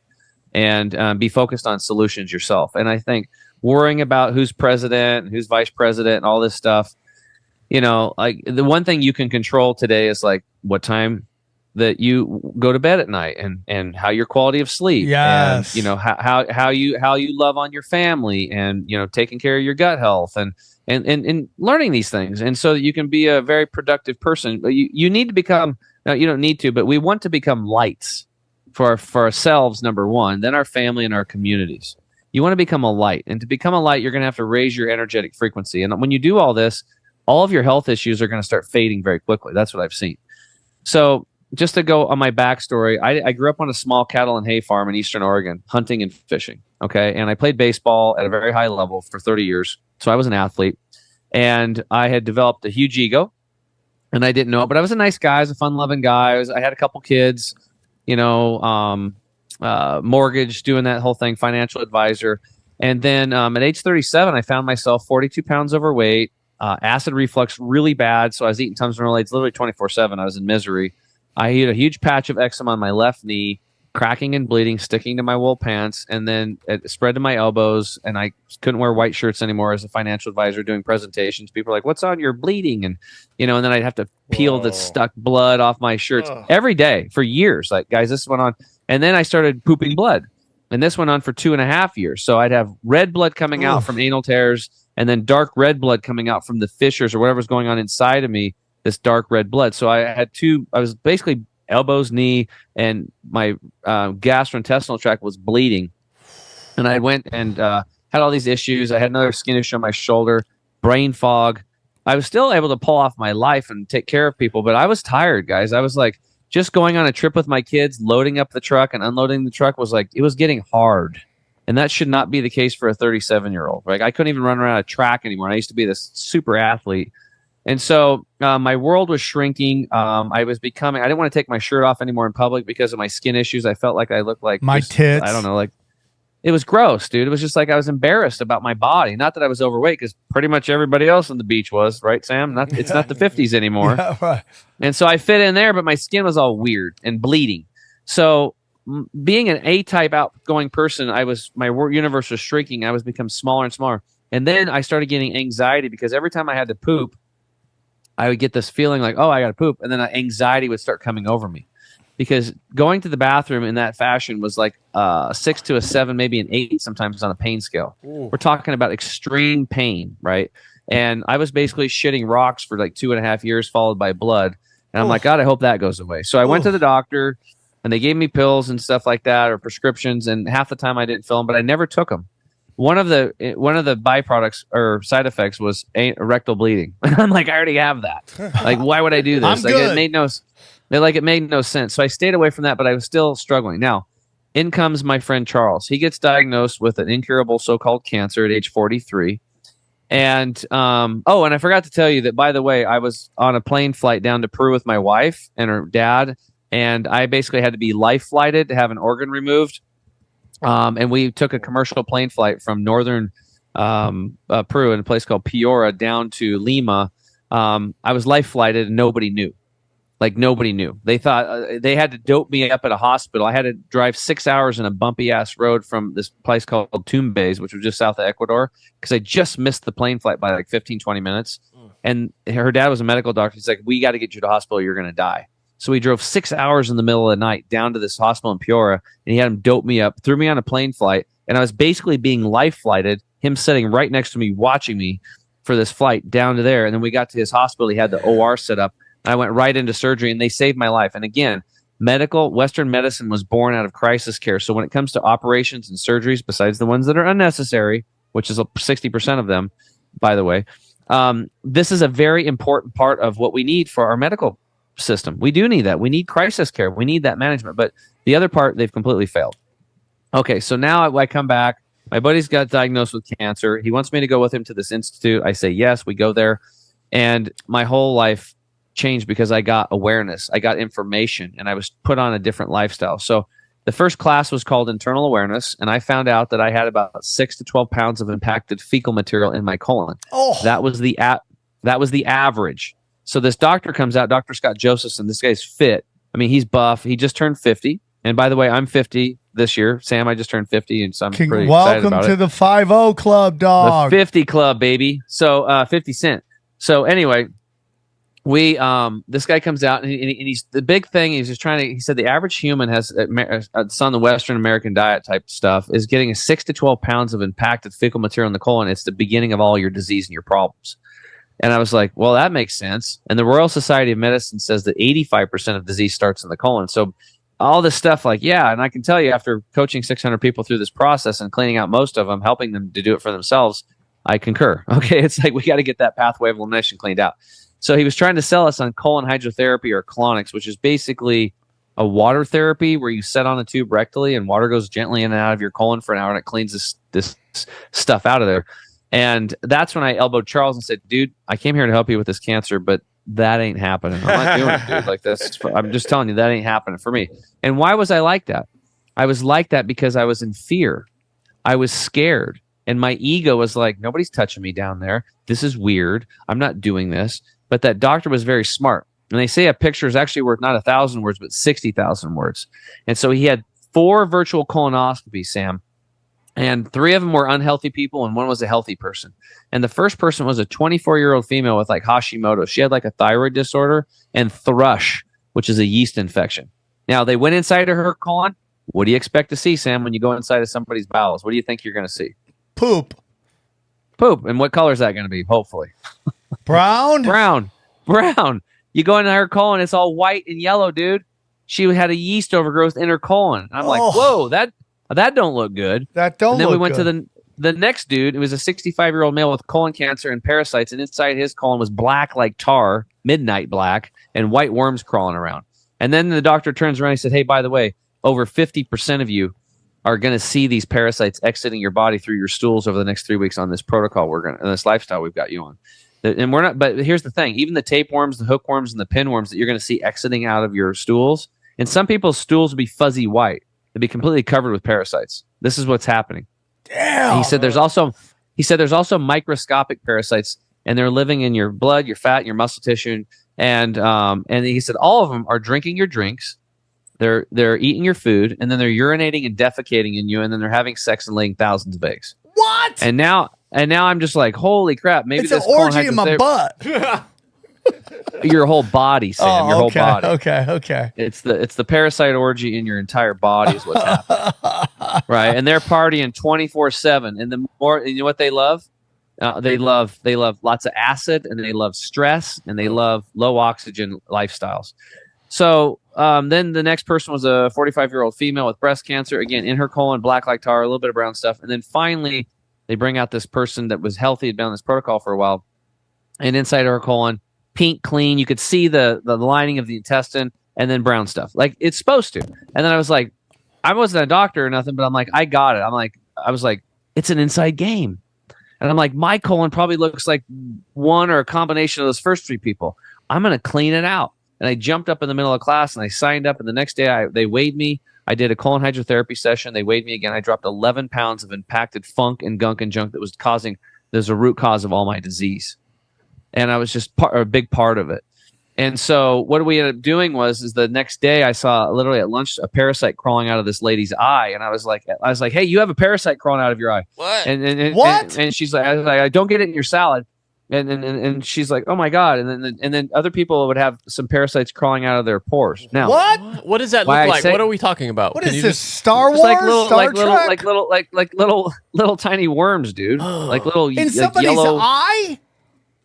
and be focused on solutions yourself. And I think worrying about who's president and who's vice president and all this stuff, like, the one thing you can control today is, like, what time that you go to bed at night, and how your quality of sleep, Yes. and how you love on your family, and taking care of your gut health, and learning these things, and so that you can be a very productive person. But you need to become, no, you don't need to, but we want to become lights for ourselves, number one, then our family and our communities. You want to become a light. And to become a light, you're going to have to raise your energetic frequency. And when you do all this, all of your health issues are going to start fading very quickly. That's what I've seen. So just to go on my backstory, I grew up on a small cattle and hay farm in Eastern Oregon, hunting and fishing. Okay. And I played baseball at a very high level for 30 years. So I was an athlete, and I had developed a huge ego, and I didn't know it, but I was a nice guy. I was a fun loving guy. I had a couple kids, mortgage, doing that whole thing, financial advisor. And then at age 37, I found myself 42 pounds overweight, acid reflux really bad. So I was eating tons of Rolaids literally 24/7. I was in misery. I had a huge patch of eczema on my left knee, cracking and bleeding, sticking to my wool pants, and then it spread to my elbows, and I couldn't wear white shirts anymore as a financial advisor doing presentations. People are like, "What's on your bleeding?" And and then I'd have to peel the stuck blood off my shirts every day for years. Like, guys, this went on. And then I started pooping blood, and this went on for 2.5 years. So I'd have red blood coming out from anal tears, and then dark red blood coming out from the fissures or whatever's going on inside of me, this dark red blood. So I was basically elbows, knee, and my gastrointestinal tract was bleeding. And I went and had all these issues. I had another skin issue on my shoulder, brain fog. I was still able to pull off my life and take care of people, but I was tired, guys. I was like, just going on a trip with my kids, loading up the truck and unloading the truck was like, it was getting hard. And that should not be the case for a 37-year-old. Right? I couldn't even run around a track anymore. I used to be this super athlete. And so my world was shrinking. I didn't want to take my shirt off anymore in public because of my skin issues. I felt like I looked like my tits. I don't know, like it was gross, dude. It was just like I was embarrassed about my body. Not that I was overweight, because pretty much everybody else on the beach was, right, Sam? It's not the 50s anymore. Yeah, right. And so I fit in there, but my skin was all weird and bleeding. So being an A-type outgoing person, my universe was shrinking. I was becoming smaller and smaller. And then I started getting anxiety because every time I had to poop, I would get this feeling like, oh, I got to poop. And then anxiety would start coming over me. Because going to the bathroom in that fashion was like a 6 to a 7, maybe an 8 sometimes on a pain scale. Ooh. We're talking about extreme pain, right? And I was basically shitting rocks for like 2.5 years, followed by blood. And I'm like, God, I hope that goes away. So I went to the doctor, and they gave me pills and stuff like that, or prescriptions. And half the time I didn't fill them, but I never took them. One of the byproducts or side effects was rectal bleeding. I'm like, I already have that. Like, why would I do this? It made no sense. So I stayed away from that, but I was still struggling. Now, in comes my friend Charles. He gets diagnosed with an incurable so-called cancer at age 43. And and I forgot to tell you that, by the way, I was on a plane flight down to Peru with my wife and her dad, and I basically had to be life flighted to have an organ removed. And we took a commercial plane flight from northern Peru in a place called Piura down to Lima. I was life flighted, and nobody knew. Like, nobody knew. They thought they had to dope me up at a hospital. I had to drive 6 hours in a bumpy ass road from this place called Tumbes, which was just south of Ecuador, because I just missed the plane flight by like 15, 20 minutes. And her dad was a medical doctor. He's like, we got to get you to the hospital. You're going to die. So we drove 6 hours in the middle of the night down to this hospital in Piura, and he had him dope me up, threw me on a plane flight, and I was basically being life flighted, him sitting right next to me, watching me for this flight down to there. And then we got to his hospital. He had the OR set up. I went right into surgery, and they saved my life. And again, Western medicine was born out of crisis care. So when it comes to operations and surgeries, besides the ones that are unnecessary, which is 60% of them, by the way, this is a very important part of what we need for our medical system. We do need that. We need crisis care. We need that management. But the other part, they've completely failed. Okay, so now I come back. My buddy's got diagnosed with cancer. He wants me to go with him to this institute. I say yes. We go there. And my whole life changed because I got awareness. I got information, and I was put on a different lifestyle. So the first class was called Internal Awareness, and I found out that I had about 6 to 12 pounds of impacted fecal material in my colon. Oh, that was the average. So this doctor comes out, Dr. Scott Josephson. This guy's fit. I mean, he's buff. He just turned 50. And by the way, I'm 50 this year. Sam, I just turned 50, and so I'm pretty excited about it. Welcome to the 50 Club, dog. The 50 Club, baby. So 50 Cent. So anyway, this guy comes out, and he's the big thing. He's just he said the average human has, it's on the Western American diet type stuff, is getting 6 to 12 pounds of impacted fecal material in the colon. It's the beginning of all your disease and your problems. And I was like, well, that makes sense. And the Royal Society of Medicine says that 85% of disease starts in the colon. So all this stuff, like, yeah. And I can tell you, after coaching 600 people through this process and cleaning out most of them, helping them to do it for themselves, I concur. Okay. It's like, we got to get that pathway of elimination cleaned out. So he was trying to sell us on colon hydrotherapy, or colonics, which is basically a water therapy where you set on a tube rectally and water goes gently in and out of your colon for an hour and it cleans this stuff out of there. And that's when I elbowed Charles and said, dude, I came here to help you with this cancer, but that ain't happening. I'm not doing it, dude. Like this. I'm just telling you, that ain't happening for me. And why was I like that? I was like that because I was in fear. I was scared. And my ego was like, nobody's touching me down there. This is weird. I'm not doing this. But that doctor was very smart. And they say a picture is actually worth not 1,000 words, but 60,000 words. And so he had 4 virtual colonoscopies, Sam. And 3 of them were unhealthy people, and 1 was a healthy person. And the first person was a 24-year-old female with like Hashimoto. She had like a thyroid disorder and thrush, which is a yeast infection. Now, they went inside of her colon. What do you expect to see, Sam, when you go inside of somebody's bowels? What do you think you're going to see? Poop. Poop. And what color is that going to be, hopefully? Brown? Brown. You go into her colon, it's all white and yellow, dude. She had a yeast overgrowth in her colon. I'm like, whoa, that don't look good. That don't look good. And then we went to the next dude. It was a 65-year-old male with colon cancer and parasites, and inside his colon was black like tar, midnight black, and white worms crawling around. And then the doctor turns around and he said, hey, by the way, over 50% of you are going to see these parasites exiting your body through your stools over the next 3 weeks on this protocol on this lifestyle we've got you on. And we're not, but here's the thing, even the tapeworms, the hookworms, and the pinworms that you're going to see exiting out of your stools, and some people's stools will be fuzzy white. They'll be completely covered with parasites. This is what's happening. Damn. And he said there's also microscopic parasites, and they're living in your blood, your fat, your muscle tissue, and he said all of them are drinking your drinks, they're eating your food, and then they're urinating and defecating in you, and then they're having sex and laying thousands of eggs. What? And now I'm just like, holy crap! Maybe it's this an orgy in my butt. Your whole body, Sam. Your whole body. Okay. It's the parasite orgy in your entire body is what's happening, right? And they're partying 24/7. And the more, you know what they love? They love lots of acid, and they love stress, and they love low oxygen lifestyles. So then the next person was a 45-year-old female with breast cancer, again in her colon, black like tar, a little bit of brown stuff, and then finally they bring out this person that was healthy, had been on this protocol for a while, and inside of her colon, pink, clean. You could see the lining of the intestine, and then brown stuff, like it's supposed to. And then I was like, I wasn't a doctor or nothing, but I'm like, I got it. I was like, it's an inside game. And I'm like, my colon probably looks like one or a combination of those first 3 people. I'm going to clean it out. And I jumped up in the middle of class and I signed up. And the next day they weighed me. I did a colon hydrotherapy session. They weighed me again. I dropped 11 pounds of impacted funk and gunk and junk that was there's a root cause of all my disease. And I was just a big part of it. And so what we ended up doing is the next day I saw literally at lunch a parasite crawling out of this lady's eye, and I was like, hey, you have a parasite crawling out of your eye. What? And What? And she's like, I don't get it in your salad. And she's like, oh my god. And then other people would have some parasites crawling out of their pores. Now, what does that look like? What are we talking about? What is this? Star Wars? Like Star Trek? little tiny worms, dude. Like little in somebody's yellow eye?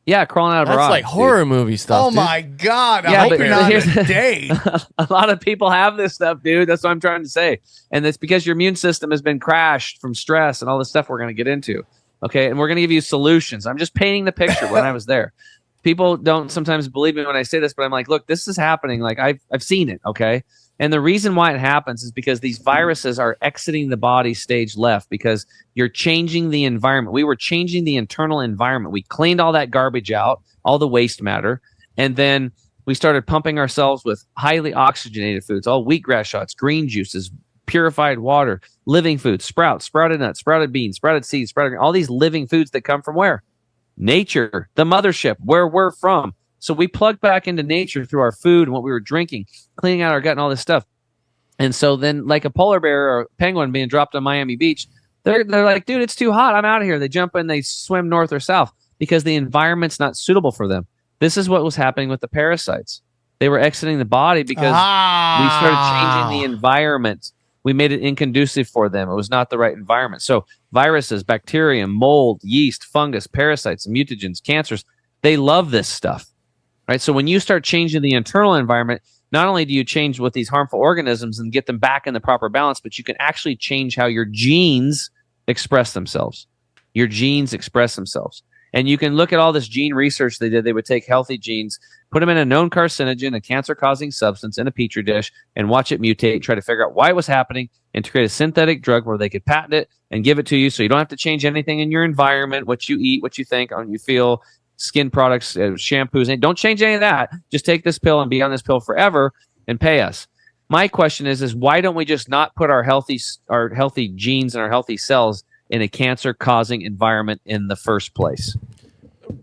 Yeah, crawling out of her That's eye. like horror movie stuff. Oh dude. my god! Yeah, I hope but you're not here's on a date. A lot of people have this stuff, dude. That's what I'm trying to say. And it's because your immune system has been crashed from stress and all this stuff we're going to get into. Okay, and we're going to give you solutions. I'm just painting the picture when I was there. People don't sometimes believe me when I say this, but I'm like, look, this is happening. Like I've seen it. Okay. And the reason why it happens is because these viruses are exiting the body stage left because you're changing the environment. We were changing the internal environment. We cleaned all that garbage out, all the waste matter, and then we started pumping ourselves with highly oxygenated foods, all wheatgrass shots, green juices, purified water, living foods, sprouts, sprouted nuts, sprouted beans, sprouted seeds, sprouted all these living foods that come from where? Nature, the mothership, where we're from. So we plugged back into nature through our food and what we were drinking, cleaning out our gut and all this stuff. And so then like a polar bear or a penguin being dropped on Miami Beach, they're like, dude, it's too hot. I'm out of here. They jump in, they swim north or south because the environment's not suitable for them. This is what was happening with the parasites. They were exiting the body because we started changing the environment. We made it inconducive for them. It was not the right environment. So viruses, bacteria, mold, yeast, fungus, parasites, mutagens, cancers, they love this stuff. Right. So when you start changing the internal environment, not only do you change with these harmful organisms and get them back in the proper balance, but you can actually change how your genes express themselves. Your genes express themselves. And you can look at all this gene research they did. They would take healthy genes, put them in a known carcinogen, a cancer-causing substance in a petri dish, and watch it mutate, try to figure out why it was happening, and to create a synthetic drug where they could patent it and give it to you so you don't have to change anything in your environment, what you eat, what you think, how you feel, skin products, shampoos. And don't change any of that. Just take this pill and be on this pill forever and pay us. My question is why don't we just not put our healthy genes and our healthy cells in a cancer-causing environment in the first place?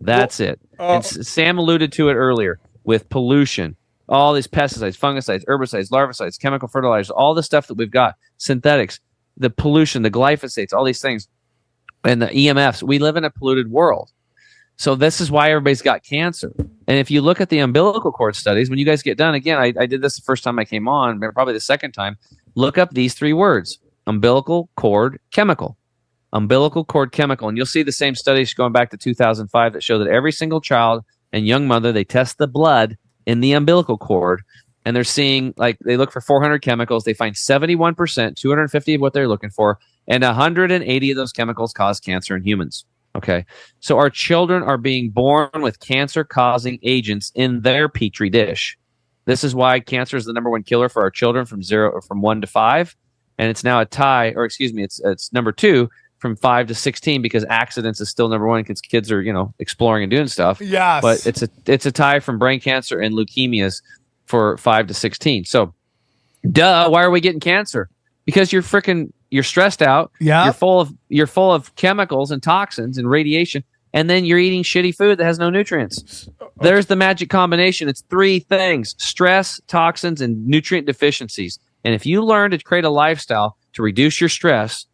That's it. And Sam alluded to it earlier with pollution, all these pesticides, fungicides, herbicides, larvicides, chemical fertilizers, all the stuff that we've got, synthetics, the pollution, the glyphosates, all these things, and the EMFs. We live in a polluted world. So this is why everybody's got cancer. And if you look at the umbilical cord studies, when you guys get done, again, I did this the first time I came on, probably the second time, look up these 3 words, umbilical cord chemical. Umbilical cord chemical. And you'll see the same studies going back to 2005 that show that every single child and young mother, they test the blood in the umbilical cord, and they're seeing, like, they look for 400 chemicals. They find 71%, 250 of what they're looking for, and 180 of those chemicals cause cancer in humans. Okay. So our children are being born with cancer-causing agents in their petri dish. This is why cancer is the number 1 killer for our children from 1 to 5. And it's now a tie, or excuse me, it's number 2 from 5 to 16, because accidents is still number 1 because kids are, exploring and doing stuff. Yes. But it's a tie from brain cancer and leukemias for 5 to 16. So, why are we getting cancer? Because you're stressed out. Yeah. You're full of chemicals and toxins and radiation, and then you're eating shitty food that has no nutrients. Okay. There's the magic combination. It's 3 things: stress, toxins, and nutrient deficiencies. And if you learn to create a lifestyle to reduce your stress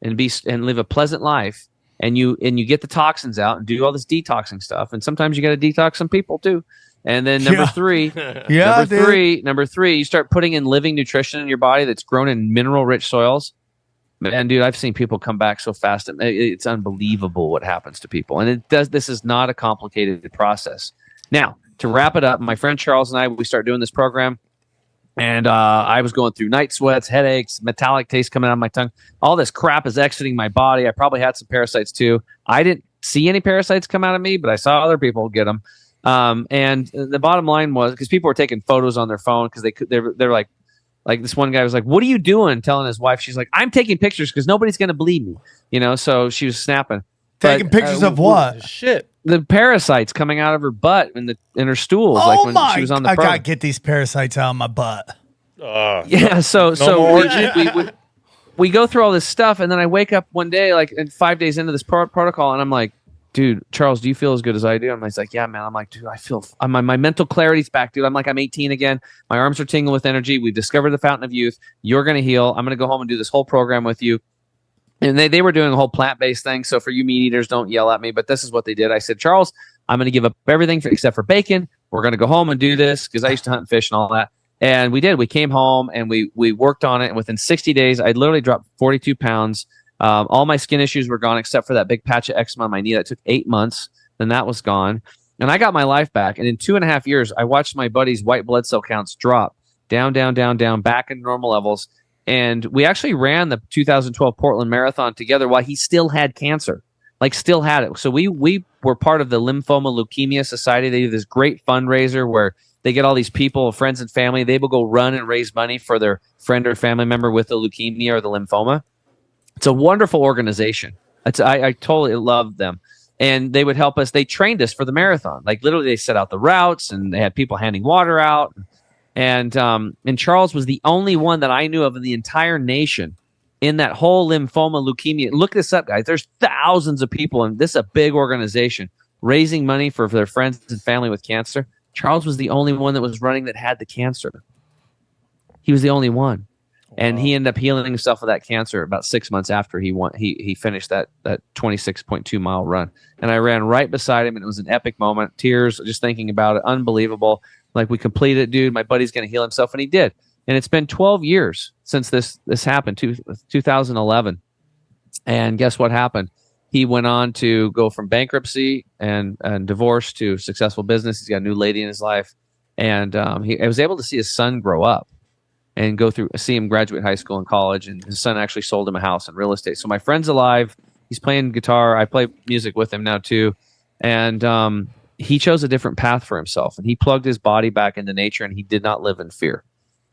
and live a pleasant life, and you get the toxins out and do all this detoxing stuff, and sometimes you got to detox some people too. And then number 3, number three, you start putting in living nutrition in your body that's grown in mineral-rich soils. And dude, I've seen people come back so fast. It's unbelievable what happens to people. And this is not a complicated process. Now, to wrap it up, my friend Charles and I, we start doing this program. And I was going through night sweats, headaches, metallic taste coming out of my tongue. All this crap is exiting my body. I probably had some parasites too. I didn't see any parasites come out of me, but I saw other people get them. And the bottom line was, because people were taking photos on their phone, because they're like this one guy was like, "What are you doing?" Telling his wife, she's like, "I'm taking pictures because nobody's going to believe me." So she was snapping. Taking pictures of what? Shit. The parasites coming out of her butt in her stools, Oh, like when my! she was on the I program. gotta get these parasites out of my butt. Yeah, so we go through all this stuff, and then I wake up one day, like 5 days into this protocol, and I'm like, "Dude, Charles, do you feel as good as I do?" And he's like, "Yeah, man." I'm like, "Dude, I feel my mental clarity's back, dude. I'm like, I'm 18 again. My arms are tingling with energy. We've discovered the fountain of youth. You're gonna heal. I'm gonna go home and do this whole program with you." And they were doing a whole plant-based thing. So for you meat eaters, don't yell at me, but this is what they did. I said, "Charles, I'm going to give up everything except for bacon. We're going to go home and do this," because I used to hunt and fish and all that. And we did. We came home and we worked on it. And within 60 days, I literally dropped 42 pounds. All my skin issues were gone except for that big patch of eczema on my knee that took 8 months. Then that was gone. And I got my life back. And in 2.5 years, I watched my buddy's white blood cell counts drop down, back in normal levels. And we actually ran the 2012 Portland Marathon together while he still had cancer, still had it. So we were part of the Lymphoma Leukemia Society. They do this great fundraiser where they get all these people, friends and family. They will go run and raise money for their friend or family member with the leukemia or the lymphoma. It's a wonderful organization. I totally love them. And they would help us. They trained us for the marathon. Literally, they set out the routes, and they had people handing water out. And Charles was the only one that I knew of in the entire nation in that whole lymphoma leukemia. Look this up, guys. There's thousands of people, and this is a big organization raising money for their friends and family with cancer. Charles was the only one that was running that had the cancer. He was the only one. Wow. And he ended up healing himself of that cancer about 6 months after he finished that 26.2 mile run. And I ran right beside him, and it was an epic moment. Tears just thinking about it. Unbelievable. We completed it, dude. My buddy's going to heal himself, and he did. And it's been 12 years since this happened, 2011. And guess what happened? He went on to go from bankruptcy and divorce to successful business. He's got a new lady in his life. And I was able to see his son grow up and see him graduate high school and college. And his son actually sold him a house in real estate. So my friend's alive. He's playing guitar. I play music with him now too. And he chose a different path for himself. And he plugged his body back into nature, and he did not live in fear.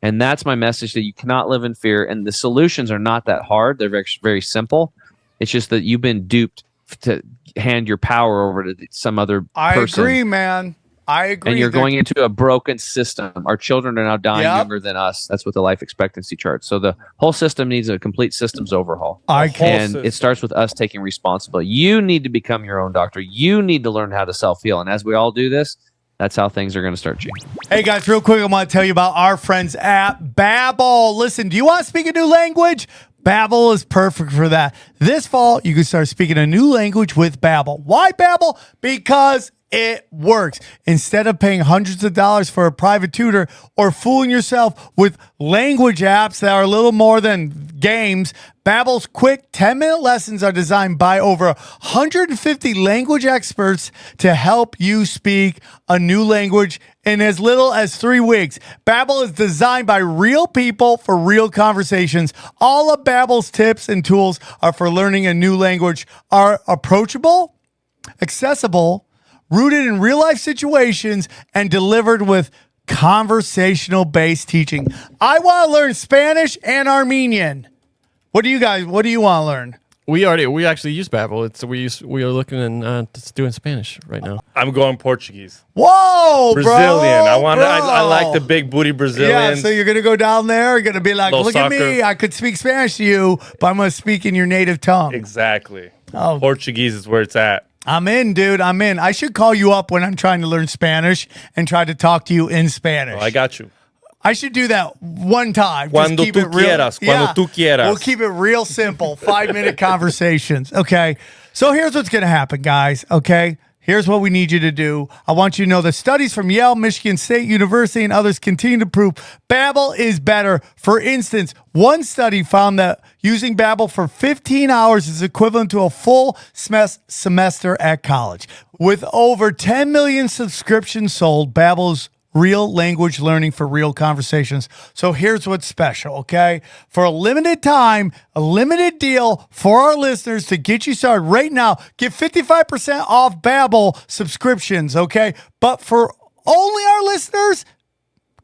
And that's my message, that you cannot live in fear. And the solutions are not that hard. They're very, very simple. It's just that you've been duped to hand your power over to some other person. I agree, man. I agree. And you're going into a broken system. Our children are now dying younger than us. That's what the life expectancy chart. So the whole system needs a complete systems overhaul. It starts with us taking responsibility. You need to become your own doctor. You need to learn how to self-heal. And as we all do this, that's how things are going to start changing. Hey guys, real quick, I want to tell you about our friends at Babbel. Listen, do you want to speak a new language? Babbel is perfect for that. This fall, you can start speaking a new language with Babbel. Why Babbel? Because it works. Instead of paying hundreds of dollars for a private tutor or fooling yourself with language apps that are a little more than games, Babbel's quick 10-minute lessons are designed by over 150 language experts to help you speak a new language in as little as 3 weeks. Babbel is designed by real people for real conversations. All of Babbel's tips and tools are for learning a new language, are approachable, accessible, rooted in real-life situations, and delivered with conversational-based teaching. I want to learn Spanish and Armenian. What do you want to learn? We actually use Babbel. We are looking and doing Spanish right now. I'm going Portuguese. Whoa, Brazilian. bro, I like the big booty Brazilians. Yeah, so you're gonna go down there. You're gonna be like, Little look soccer. at me. I could speak Spanish to you, but I'm gonna speak in your native tongue. Exactly. Oh. Portuguese is where it's at. I'm in, dude. I'm in. I should call you up when I'm trying to learn Spanish and try to talk to you in Spanish. Oh, I got you. I should do that one time. Cuando Just keep tú it real. quieras, cuando tú quieras. We'll keep it real simple. 5-minute conversations. Okay. So here's what's going to happen, guys. Okay. Here's what we need you to do. I want you to know that studies from Yale, Michigan State University, and others continue to prove Babbel is better. For instance, one study found that using Babbel for 15 hours is equivalent to a full semester at college. With over 10 million subscriptions sold, Babbel's real language learning for real conversations. So here's what's special, okay? For a limited time, a limited deal for our listeners to get you started right now, get 55% off Babbel subscriptions, okay? But for only our listeners,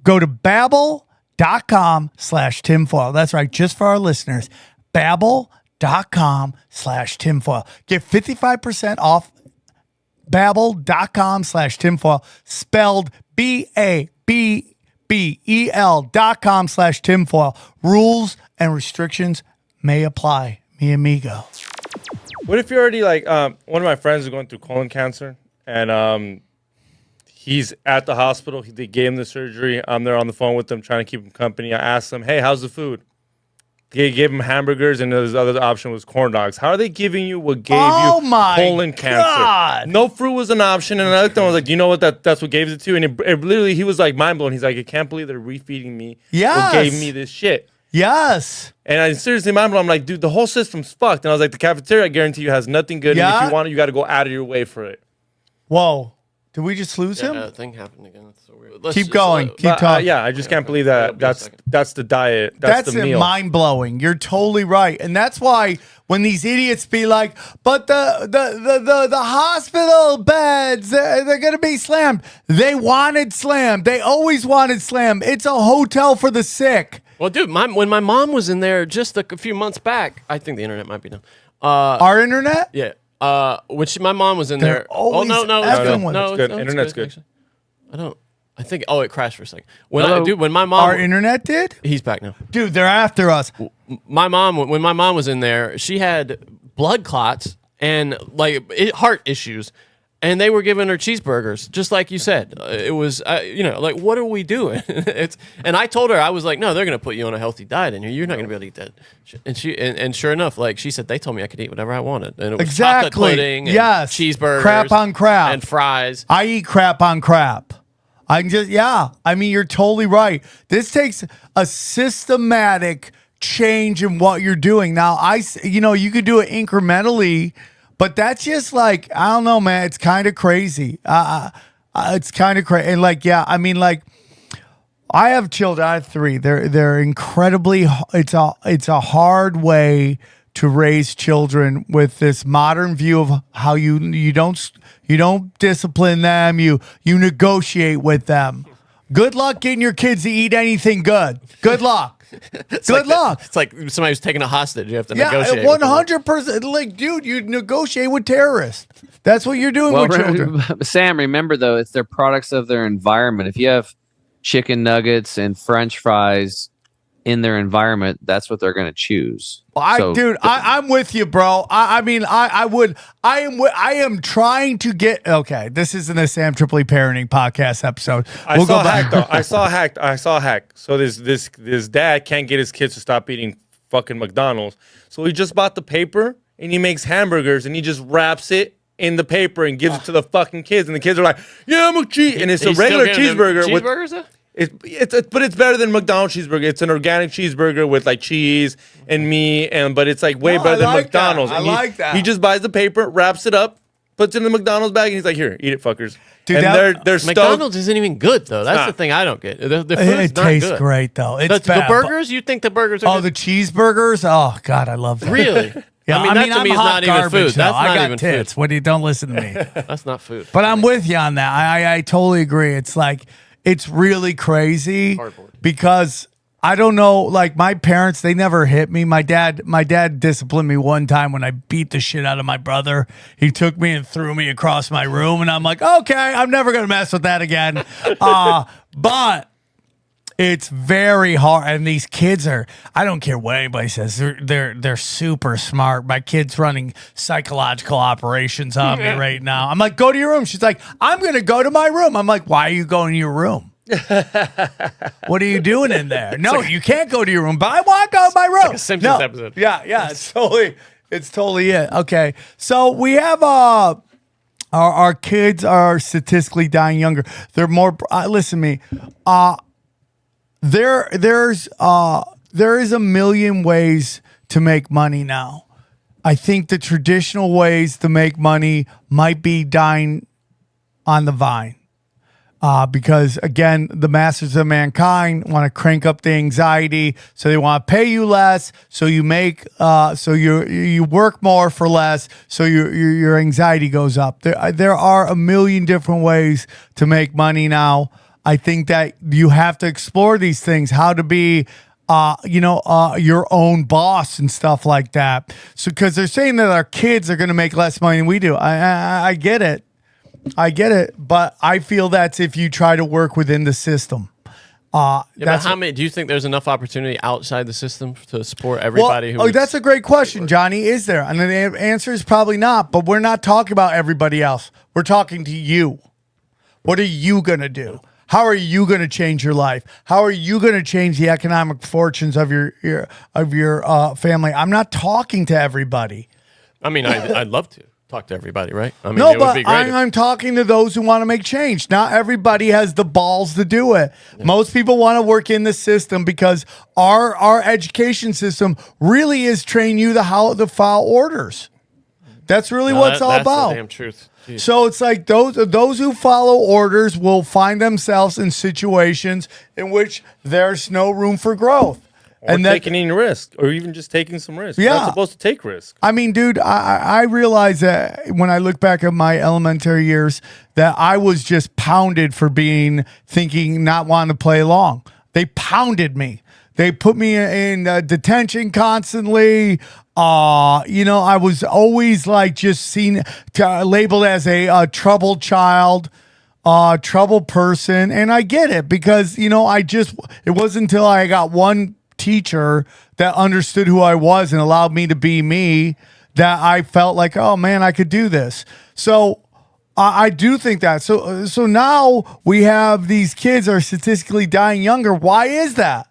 go to Babbel.com/tinfoil. That's right, just for our listeners. Babbel.com/tinfoil. Get 55% off Babbel.com/tinfoil, spelled BABBEL.com/tinfoil. Rules and restrictions may apply. Mi amigo. What if you're already like, one of my friends is going through colon cancer, and he's at the hospital. They gave him the surgery. I'm there on the phone with him trying to keep him company. I asked him, hey, how's the food? They gave him hamburgers, and his other option was corn dogs. How are they giving you what gave you colon cancer? No fruit was an option. And I looked at him, I was like, do you know what that's what gave it to you? And it literally, he was like mind blown. He's like, I can't believe they're refeeding me what gave me this shit. Yes. And I seriously mind blown. I'm like, dude, the whole system's fucked. And I was like, the cafeteria, I guarantee you, has nothing good. And if you want it, you got to go out of your way for it. Whoa. Did we just lose him? Yeah, a thing happened again. That's so weird. Keep going. Keep talking. Yeah, I just can't believe that. That's the diet. That's the meal. Mind blowing. You're totally right, and that's why when these idiots be like, "But the hospital beds they're gonna be slammed." They wanted slammed. They always wanted slammed. It's a hotel for the sick. Well, dude, when my mom was in there just a few months back, I think the internet might be down. Our internet? Yeah. When my mom was in there. Oh no, it's good. Internet's good. Actually. I think. Oh, it crashed for a second. When my mom, our internet did. He's back now. Dude, they're after us. When my mom was in there, she had blood clots and heart issues, and they were giving her cheeseburgers, just like you said. It was, like, what are we doing? And I told her, I was like, no, they're gonna put you on a healthy diet in here. You're not gonna be able to eat that. And sure enough, like she said, they told me I could eat whatever I wanted, and it was chocolate pudding, and cheeseburgers, crap on crap, and fries. I eat crap on crap. I mean, you're totally right. This takes a systematic change in what you're doing. Now, you could do it incrementally, but that's just like, I don't know, man. It's kind of crazy. It's kind of crazy. And like, yeah, I mean, like, I have children. I have 3. They're incredibly. It's a hard way to raise children with this modern view of how you don't discipline them. You negotiate with them. Good luck getting your kids to eat anything good. Good luck. Good luck. It's like somebody who's taking a hostage. You have to Yeah, negotiate. 100%. Like, dude, you negotiate with terrorists. That's what you're doing with children. Sam, remember though, it's their products of their environment. If you have chicken nuggets and French fries in their environment, that's what they're going to choose. I'm with you, bro. I am trying to get. Okay, this isn't a Sam Tripoli parenting podcast episode. I saw hack. So this dad can't get his kids to stop eating fucking McDonald's. So he just bought the paper and he makes hamburgers and he just wraps it in the paper and gives it to the fucking kids. And the kids are like, "Yeah, I'm a cheese." And it's a regular cheeseburger. Cheeseburgers? But it's better than McDonald's cheeseburger. It's an organic cheeseburger with like cheese and meat, but it's like way better than McDonald's. I like that. He just buys the paper, wraps it up, puts it in the McDonald's bag, and he's like, "Here, eat it, fuckers." Dude, and they're stoked. McDonald's isn't even good though. That's the thing I don't get. The food's It not tastes good. great though. It's The bad, burgers? You think the burgers are Oh, good? the cheeseburgers? Oh God, I love that. Really? Yeah, I mean, that to I'm me is hot not even garbage, food. though. That's I not got even tits. food. What do you? Don't listen to me. That's not food. But I'm with you on that. I totally agree. It's like it's really crazy Cardboard. because I don't know. Like my parents, they never hit me. My dad disciplined me one time when I beat the shit out of my brother. He took me and threw me across my room, and I'm like, okay, I'm never gonna mess with that again. But it's very hard, and these kids are. I don't care what anybody says. They're super smart. My kid's running psychological operations on me right now. I'm like, go to your room. She's like, I'm gonna go to my room. I'm like, why are you going to your room? What are you doing in there? No, you can't go to your room. But I want to go to my room. Like a Simpsons episode. Yeah, it's totally it. Okay, so we have our kids are statistically dying younger. They're more. Listen to me. There is a million ways to make money now. I think the traditional ways to make money might be dying on the vine. Because again, the masters of mankind want to crank up the anxiety, so they want to pay you less, so you make, so you work more for less, so your anxiety goes up. There are a million different ways to make money now. I think that you have to explore these things, how to be, your own boss and stuff like that. So, because they're saying that our kids are going to make less money than we do. I get it. But I feel that's if you try to work within the system. But how many? Do you think there's enough opportunity outside the system to support everybody? That's a great question, Johnny. Is there? And the answer is probably not. But we're not talking about everybody else. We're talking to you. What are you gonna do? How are you going to change your life? How are you going to change the economic fortunes of your family? I'm not talking to everybody. I mean, I'd love to talk to everybody, right? I mean, No, it would but be great. I'm talking to those who want to make change. Not everybody has the balls to do it. Yeah. Most people want to work in the system because our education system really is train you how to file orders. That's really what it's all about. That's the damn truth. Jeez. So it's like those who follow orders will find themselves in situations in which there's no room for growth. Or taking any risk, or even just taking some risk. Yeah. You're not supposed to take risk. I mean, dude, I realize that when I look back at my elementary years, that I was just pounded for thinking, not wanting to play along. They pounded me. They put me in detention constantly. I was always like just seen labeled as a troubled child, troubled person. And I get it because, it wasn't until I got one teacher that understood who I was and allowed me to be me that I felt like, oh man, I could do this. So I do think that. So now we have these kids are statistically dying younger. Why is that?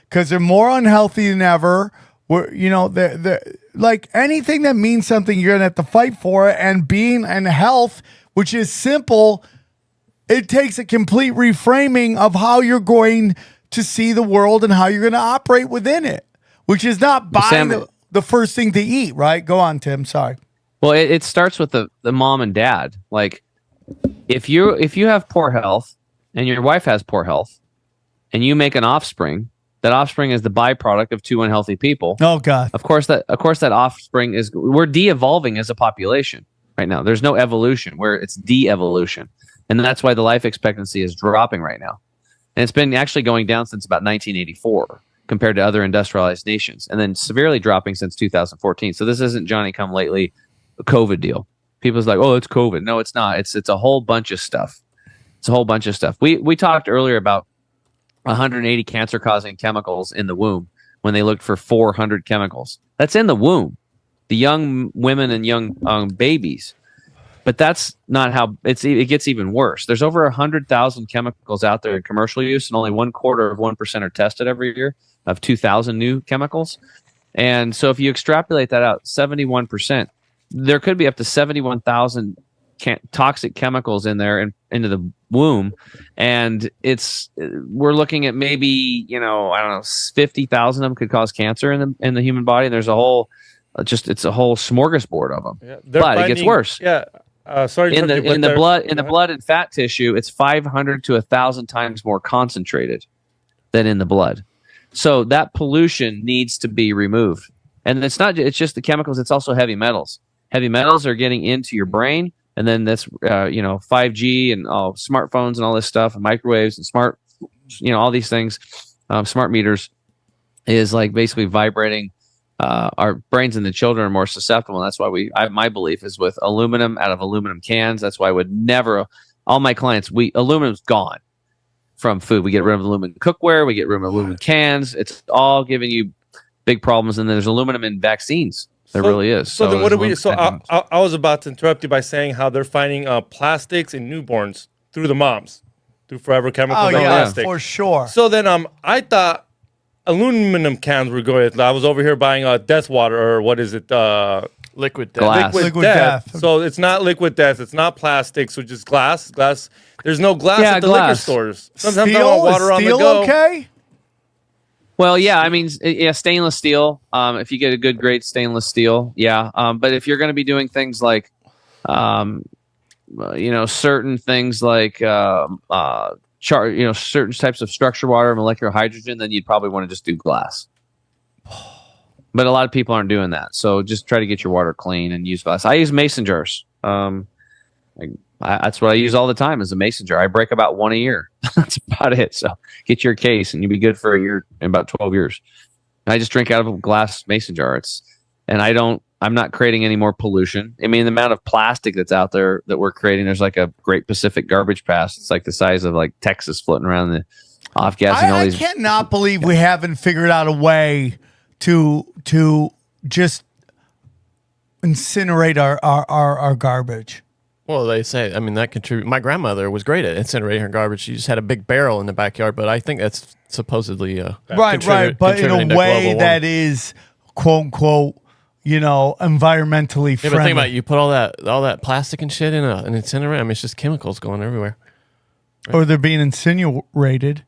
Because they're more unhealthy than ever. They're like anything that means something, you're gonna have to fight for it. And being and health, which is simple, it takes a complete reframing of how you're going to see the world and how you're going to operate within it, which is not buying the first thing to eat, right? Go on, Tim. Sorry. Well, it starts with the mom and dad. Like, if you have poor health and your wife has poor health and you make an offspring, that offspring is the byproduct of two unhealthy people. Oh God. Of course that offspring is, we're de-evolving as a population right now. There's no evolution, where it's de-evolution. And that's why the life expectancy is dropping right now. And it's been actually going down since about 1984 compared to other industrialized nations, and then severely dropping since 2014. So this isn't Johnny come lately COVID deal. People's like, oh, it's COVID. No, it's not. It's a whole bunch of stuff. It's a whole bunch of stuff. We talked earlier about 180 cancer-causing chemicals in the womb when they looked for 400 chemicals. That's in the womb, the young women and young babies. But that's not how it gets even worse. There's over 100,000 chemicals out there in commercial use, and only 0.25% are tested every year of 2,000 new chemicals. And so if you extrapolate that out, 71%, there could be up to 71,000 toxic chemicals in there and into the womb. And we're looking at maybe, I don't know, 50,000 of them could cause cancer in the human body. And there's a whole smorgasbord of them. Yeah, but it gets worse. Yeah. Sorry. In the blood and fat tissue, it's 500 to 1,000 times more concentrated than in the blood. So that pollution needs to be removed. And it's just the chemicals, it's also heavy metals. Heavy metals are getting into your brain, and then that's 5G and smartphones and all this stuff, and microwaves and smart, all these things, smart meters is like basically vibrating. Our brains and the children are more susceptible. And that's why my belief is with aluminum out of aluminum cans. That's why I would never, all my clients, aluminum's gone from food. We get rid of aluminum cookware. We get rid of aluminum cans. It's all giving you big problems. And then there's aluminum in vaccines. There really is. So then what do we? So I was about to interrupt you by saying how they're finding plastics in newborns through the moms, through forever chemicals and plastic. For sure. So then I thought aluminum cans were good. I was over here buying death water, or what is it? Liquid death. Glass. Liquid death. So it's not liquid death. It's not plastic. So just glass. Glass. There's no glass at the liquor stores. Sometimes I want water on the go. Okay? Well, yeah, I mean, stainless steel. If you get a good grade stainless steel, yeah. But if you're going to be doing things like, certain things like, certain types of structured water, molecular hydrogen, then you'd probably want to just do glass. But a lot of people aren't doing that. So just try to get your water clean and use glass. I use mason jars. That's what I use all the time is a mason jar. I break about one a year. That's about it. So get your case and you'll be good for a year, in about 12 years. I just drink out of a glass mason jar. I'm not creating any more pollution. I mean, the amount of plastic that's out there that we're creating, there's like a Great Pacific Garbage Patch. It's like the size of like Texas floating around the off-gassing all these. I cannot believe we haven't figured out a way to just incinerate our garbage. Well, they say, that contribute. My grandmother was great at incinerating her garbage. She just had a big barrel in the backyard, but I think that's supposedly right. But in a way that is quote unquote, environmentally friendly. But think about it, you put all that plastic and shit in an incinerator. It's just chemicals going everywhere. Right? Or they're being incinerated.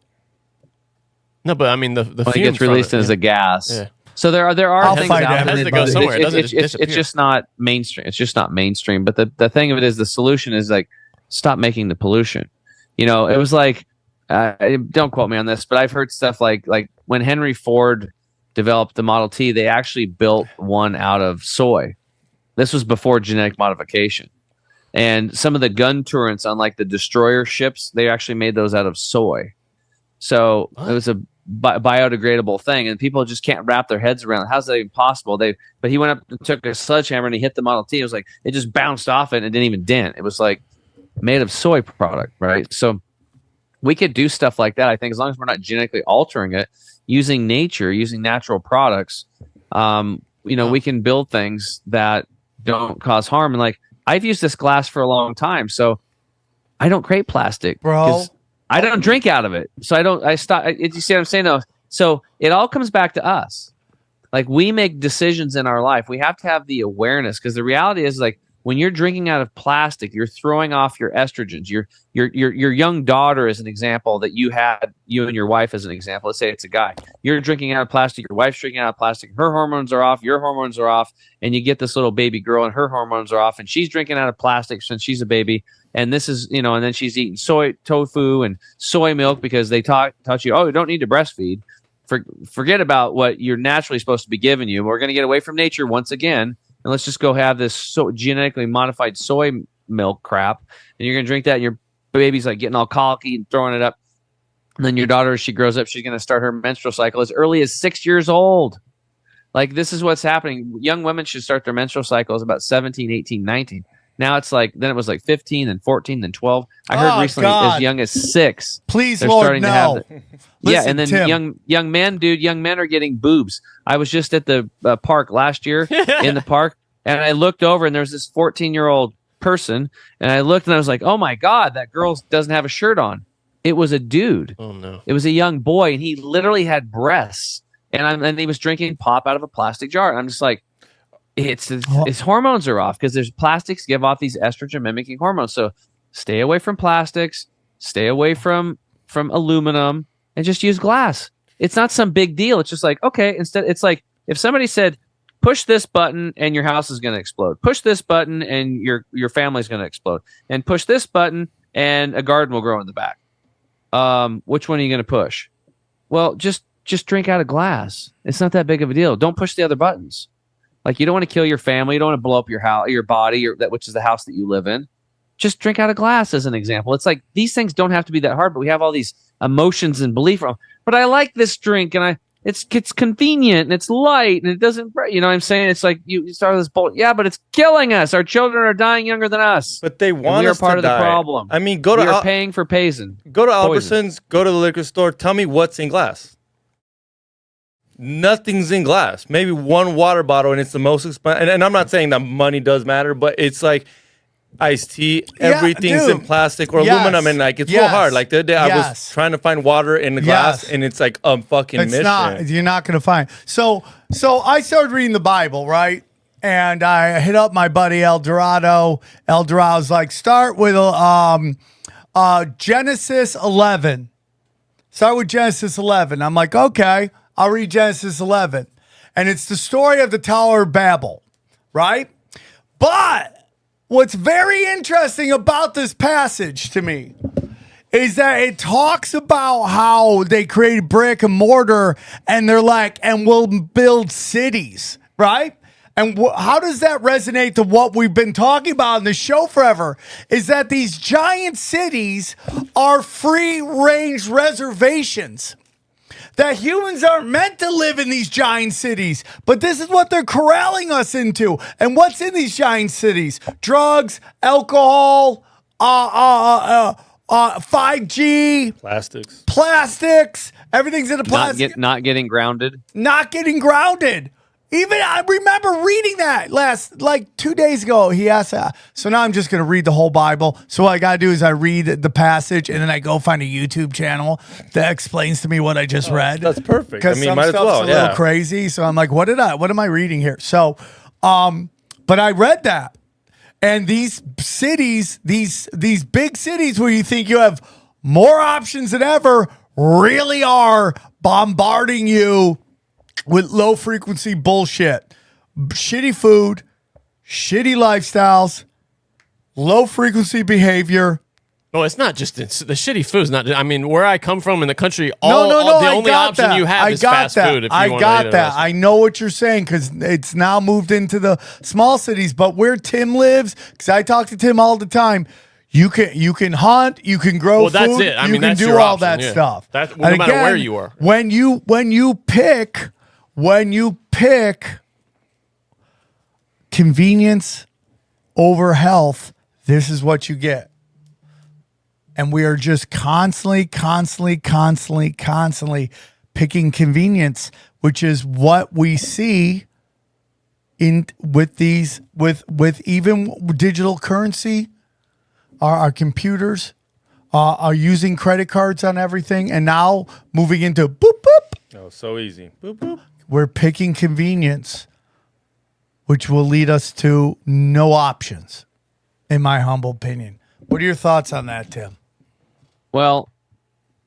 No, but the it gets released as a gas. Yeah. So there are things out there. It has to go somewhere. It's just not mainstream. It's just not mainstream. But the thing of it is, the solution is like, stop making the pollution. It was like, don't quote me on this, but I've heard stuff like when Henry Ford developed the Model T, they actually built one out of soy. This was before genetic modification. And some of the gun turrets on like the destroyer ships, they actually made those out of soy. So it was a biodegradable thing, and people just can't wrap their heads around it. How's that even possible? But he went up and took a sledgehammer and he hit the Model T. It was like it just bounced off it and it didn't even dent. It was like made of soy product, right? So we could do stuff like that. I think as long as we're not genetically altering it, using nature, using natural products, we can build things that don't cause harm. And like I've used this glass for a long time, so I don't create plastic, bro. I don't drink out of it. So I stop. You see what I'm saying? Though? So it all comes back to us. Like we make decisions in our life. We have to have the awareness, because the reality is like when you're drinking out of plastic, you're throwing off your estrogens. Your young daughter is an example that you and your wife as an example. Let's say it's a guy. You're drinking out of plastic. Your wife's drinking out of plastic. Her hormones are off. Your hormones are off. And you get this little baby girl and her hormones are off. And she's drinking out of plastic since she's a baby. And this is, and then she's eating tofu and soy milk because they taught you, you don't need to breastfeed. Forget about what you're naturally supposed to be giving you. We're going to get away from nature once again. And let's just go have this genetically modified soy milk crap. And you're going to drink that, and your baby's like getting all colicky and throwing it up. And then your daughter, as she grows up, she's going to start her menstrual cycle as early as 6 years old. Like, this is what's happening. Young women should start their menstrual cycles about 17, 18, 19. Now it's like, then it was like 15, then 14, then 12. I heard recently as young as 6. Please, they're Lord, starting no. to have it. Listen, and then Tim. young men are getting boobs. I was just at the park last year in the park, and I looked over, and there's this 14-year-old person, and I looked, and I was like, oh my God, that girl doesn't have a shirt on. It was a dude. Oh no! It was a young boy, and he literally had breasts, and he was drinking pop out of a plastic jar. And I'm just like, his hormones are off because there's plastics give off these estrogen mimicking hormones. So stay away from plastics, stay away from aluminum, and just use glass. It's not some big deal. It's just like, okay, instead, it's like if somebody said, push this button and your house is going to explode. Push this button and your family's going to explode. And push this button and a garden will grow in the back. Which one are you going to push? Well, just drink out of glass. It's not that big of a deal. Don't push the other buttons. Like, you don't want to kill your family. You don't want to blow up your house, your body, which is the house that you live in. Just drink out of glass as an example. It's like these things don't have to be that hard, but we have all these emotions and belief. But I like this drink, and it's convenient and it's light and it doesn't, you know what I'm saying? It's like you start this bolt. Yeah, but it's killing us. Our children are dying younger than us. But they want us to die. We are part of the problem. I mean, we are paying for poison. Go to Albertsons, go to the liquor store. Tell me what's in glass. Nothing's in glass. Maybe one water bottle, and it's the most expensive. And I'm not saying that money does matter, but it's like iced tea. Everything's in plastic or aluminum, and like it's real hard. Like the other day, I was trying to find water in the glass, and it's like fucking it's mission. Not. You're not going to find. So I started reading the Bible, right? And I hit up my buddy El Dorado. El Dorado's like, start with Genesis 11. Start with Genesis 11. I'm like, okay, I'll read Genesis 11. And it's the story of the Tower of Babel, right? But what's very interesting about this passage to me is that it talks about how they created brick and mortar, and they're like, and we'll build cities, right? And how does that resonate to what we've been talking about in the show forever? Is that these giant cities are free-range reservations. That humans aren't meant to live in these giant cities, but this is what they're corralling us into. And what's in these giant cities? Drugs, alcohol, 5G, plastics. Everything's in a plastic. Not getting grounded. Not getting grounded. Even I remember reading that like 2 days ago. He asked, so now I'm just going to read the whole Bible. So what I got to do is I read the passage, and then I go find a YouTube channel that explains to me what I just read. That's perfect. Because some might as stuff's well. a little crazy. So I'm like, what am I reading here? So, but I read that, and these cities, these big cities where you think you have more options than ever, really are bombarding you with low frequency bullshit, shitty food, shitty lifestyles, low frequency behavior. No, it's not just the shitty food. Not. I mean, where I come from in the country, the only option you have is fast food. I got that. I know what you're saying because it's now moved into the small cities. But where Tim lives, because I talk to Tim all the time, you can hunt, you can grow food. That's it. I mean, that's can do your all option, that stuff. No matter where you are. When you pick convenience over health, this is what you get. And we are just constantly picking convenience, which is what we see with even digital currency. Our computers are using credit cards on everything, and now moving into boop boop. Oh, so easy. Boop boop. We're picking convenience. which will lead us to no options, in my humble opinion. What are your thoughts on that, Tim? Well,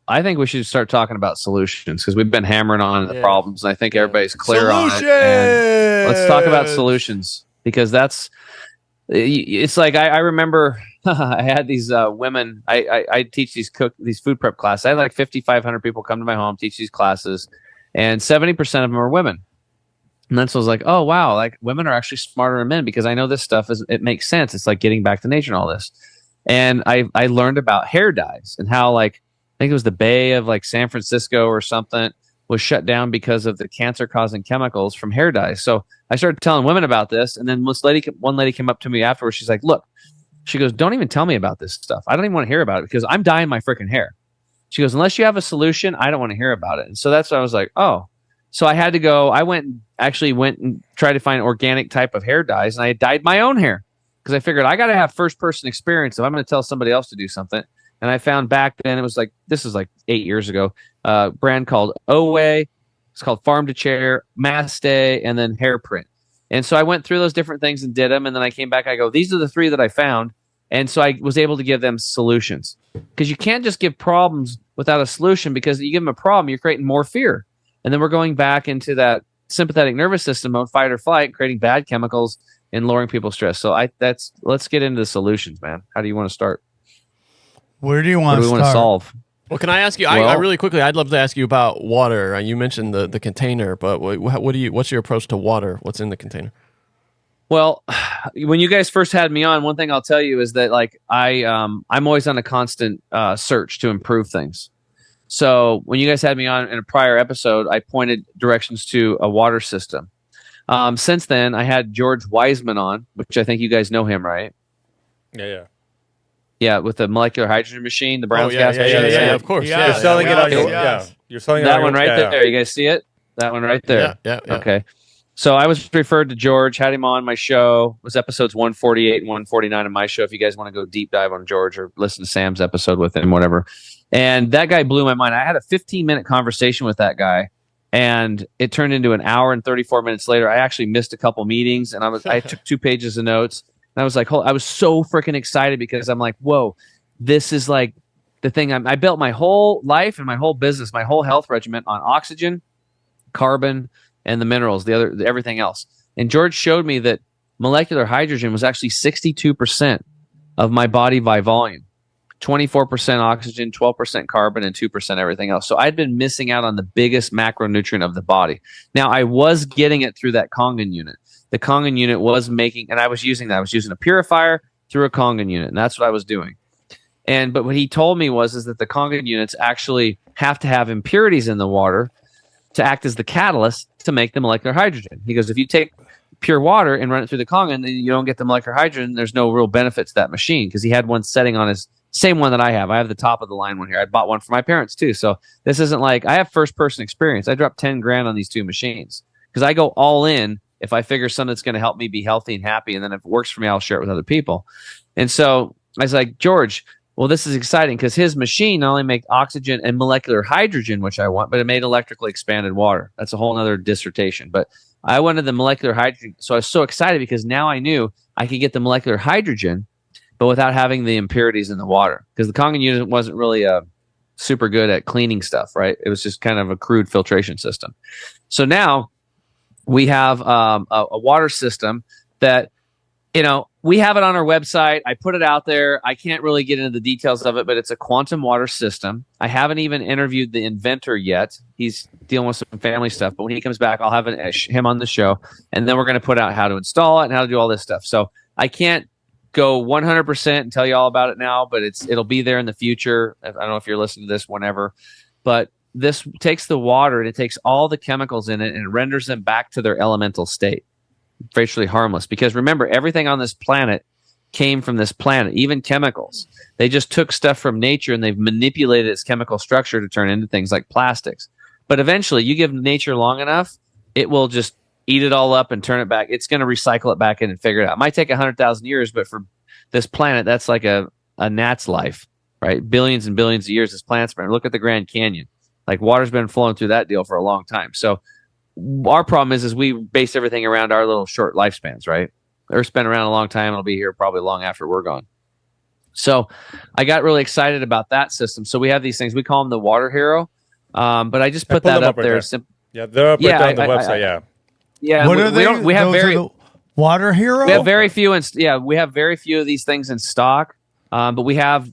I think we should start talking about solutions because we've been hammering on the problems, and I think everybody's clear on it. And let's talk about solutions because it's like I remember I had these women. I teach these food prep classes. I had like 5,500 people come to my home, teach these classes, and 70% of them are women. And then so I was like, oh wow, like women are actually smarter than men because I know this stuff it makes sense. It's like getting back to nature and all this. And I learned about hair dyes and how like I think it was the Bay of like San Francisco or something was shut down because of the cancer causing chemicals from hair dyes. So I started telling women about this. And then one lady came up to me afterwards. She's like, look, she goes, don't even tell me about this stuff. I don't even want to hear about it because I'm dyeing my freaking hair. She goes, unless you have a solution, I don't want to hear about it. And so that's why I was like, oh, so I had to go. I went and tried to find organic type of hair dyes. And I dyed my own hair because I figured I got to have first person experience if I'm going to tell somebody else to do something. And I found back then, it was like, this is like 8 years ago, a brand called Oway. It's called Farm to Chair, Mass Day, and then Hairprint. And so I went through those different things and did them. And then I came back, I go, these are the 3 that I found. And so I was able to give them solutions because you can't just give problems without a solution because you give them a problem, you're creating more fear. And then we're going back into that sympathetic nervous system mode, fight or flight, creating bad chemicals and lowering people's stress. So let's get into the solutions, man. How do you want to start? Where do you want to start? What do we want to solve? Well, can I ask you? I really quickly, I'd love to ask you about water. You mentioned the container, but what's your approach to water? What's in the container? Well, when you guys first had me on, one thing I'll tell you is that like I'm always on a constant search to improve things. So when you guys had me on in a prior episode, I pointed directions to a water system. Since then, I had George Wiseman on, which I think you guys know him, right? Yeah. Yeah, with the molecular hydrogen machine, the Brown's gas machine. Yeah, of course. You're selling it on your You're selling it that on one right yeah. there. You guys see it? That one right there. Yeah. Okay. So I was referred to George, had him on my show. It was episodes 148 and 149 of my show. If you guys want to go deep dive on George or listen to Sam's episode with him, whatever. And that guy blew my mind. I had a 15-minute conversation with that guy, and it turned into an hour and 34 minutes later. I actually missed a couple meetings, and I took 2 pages of notes. And I was like, I was so freaking excited because I'm like, whoa, this is like the thing. I built my whole life and my whole business, my whole health regimen on oxygen, carbon, and the minerals, everything else. And George showed me that molecular hydrogen was actually 62% of my body by volume, 24% oxygen, 12% carbon, and 2% everything else. So I'd been missing out on the biggest macronutrient of the body. Now, I was getting it through that Kangen unit. The Kangen unit was making, and I was using that. I was using a purifier through a Kangen unit, and that's what I was doing. But what he told me is that the Kangen units actually have to have impurities in the water to act as the catalyst to make the molecular hydrogen. He goes, if you take pure water and run it through the Kangen, then you don't get the molecular hydrogen. There's no real benefit to that machine because he had one setting on his same one that I have. I have the top of the line one here. I bought one for my parents too. So this isn't like I have first person experience. I dropped 10 grand on these 2 machines because I go all in if I figure something that's going to help me be healthy and happy. And then if it works for me, I'll share it with other people. And so I was like, George, well, this is exciting because his machine not only made oxygen and molecular hydrogen, which I want, but it made electrically expanded water. That's a whole other dissertation. But I wanted the molecular hydrogen. So I was so excited because now I knew I could get the molecular hydrogen, but without having the impurities in the water. Because the Kangen unit wasn't really super good at cleaning stuff, right? It was just kind of a crude filtration system. So now we have a water system that, we have it on our website. I put it out there. I can't really get into the details of it, but it's a quantum water system. I haven't even interviewed the inventor yet. He's dealing with some family stuff, but when he comes back, I'll have him on the show, and then we're going to put out how to install it and how to do all this stuff. So I can't go 100% and tell you all about it now, but it'll be there in the future. I don't know if you're listening to this whenever, but this takes the water and it takes all the chemicals in it and it renders them back to their elemental state. Virtually harmless, because remember, everything on this planet came from this planet, even chemicals. They just took stuff from nature and they've manipulated its chemical structure to turn into things like plastics. But eventually, you give nature long enough, it will just eat it all up and turn it back. It's going to recycle it back in and figure it out. It might take 100,000 years, but for this planet, that's like a gnat's life, right? Billions and billions of years this planet's been. Look at the Grand Canyon. Like water's been flowing through that deal for a long time. So our problem is we base everything around our little short lifespans, right? Earth's been around a long time. It'll be here probably long after we're gone. So I got really excited about that system. So we have these things. We call them the Water Hero. But I just put that up there. Yeah, they're up right there on the website. Yeah. What are they? We have Those are very the Water Hero. we have very few we have very few of these things in stock. But I've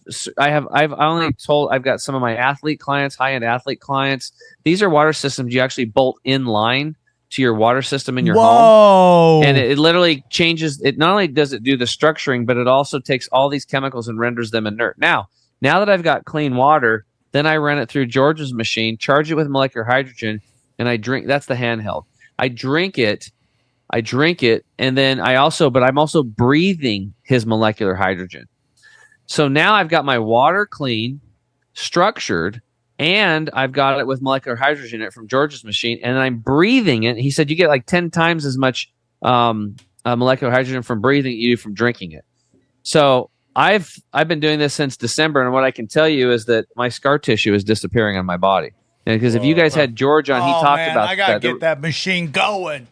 got some of my athlete clients, high-end athlete clients. These are water systems you actually bolt in line to your water system in your home. And it literally changes. It not only does it do the structuring, but it also takes all these chemicals and renders them inert. Now that I've got clean water, then I run it through George's machine, charge it with molecular hydrogen, and I drink. That's the handheld. I drink it, and then I'm also breathing his molecular hydrogen. So now I've got my water clean, structured, and I've got it with molecular hydrogen in it from George's machine, and I'm breathing it. He said you get like 10 times as much molecular hydrogen from breathing you do from drinking it. So I've been doing this since December, and what I can tell you is that my scar tissue is disappearing on my body. Because if you guys had George on, he talked about I gotta get that machine going.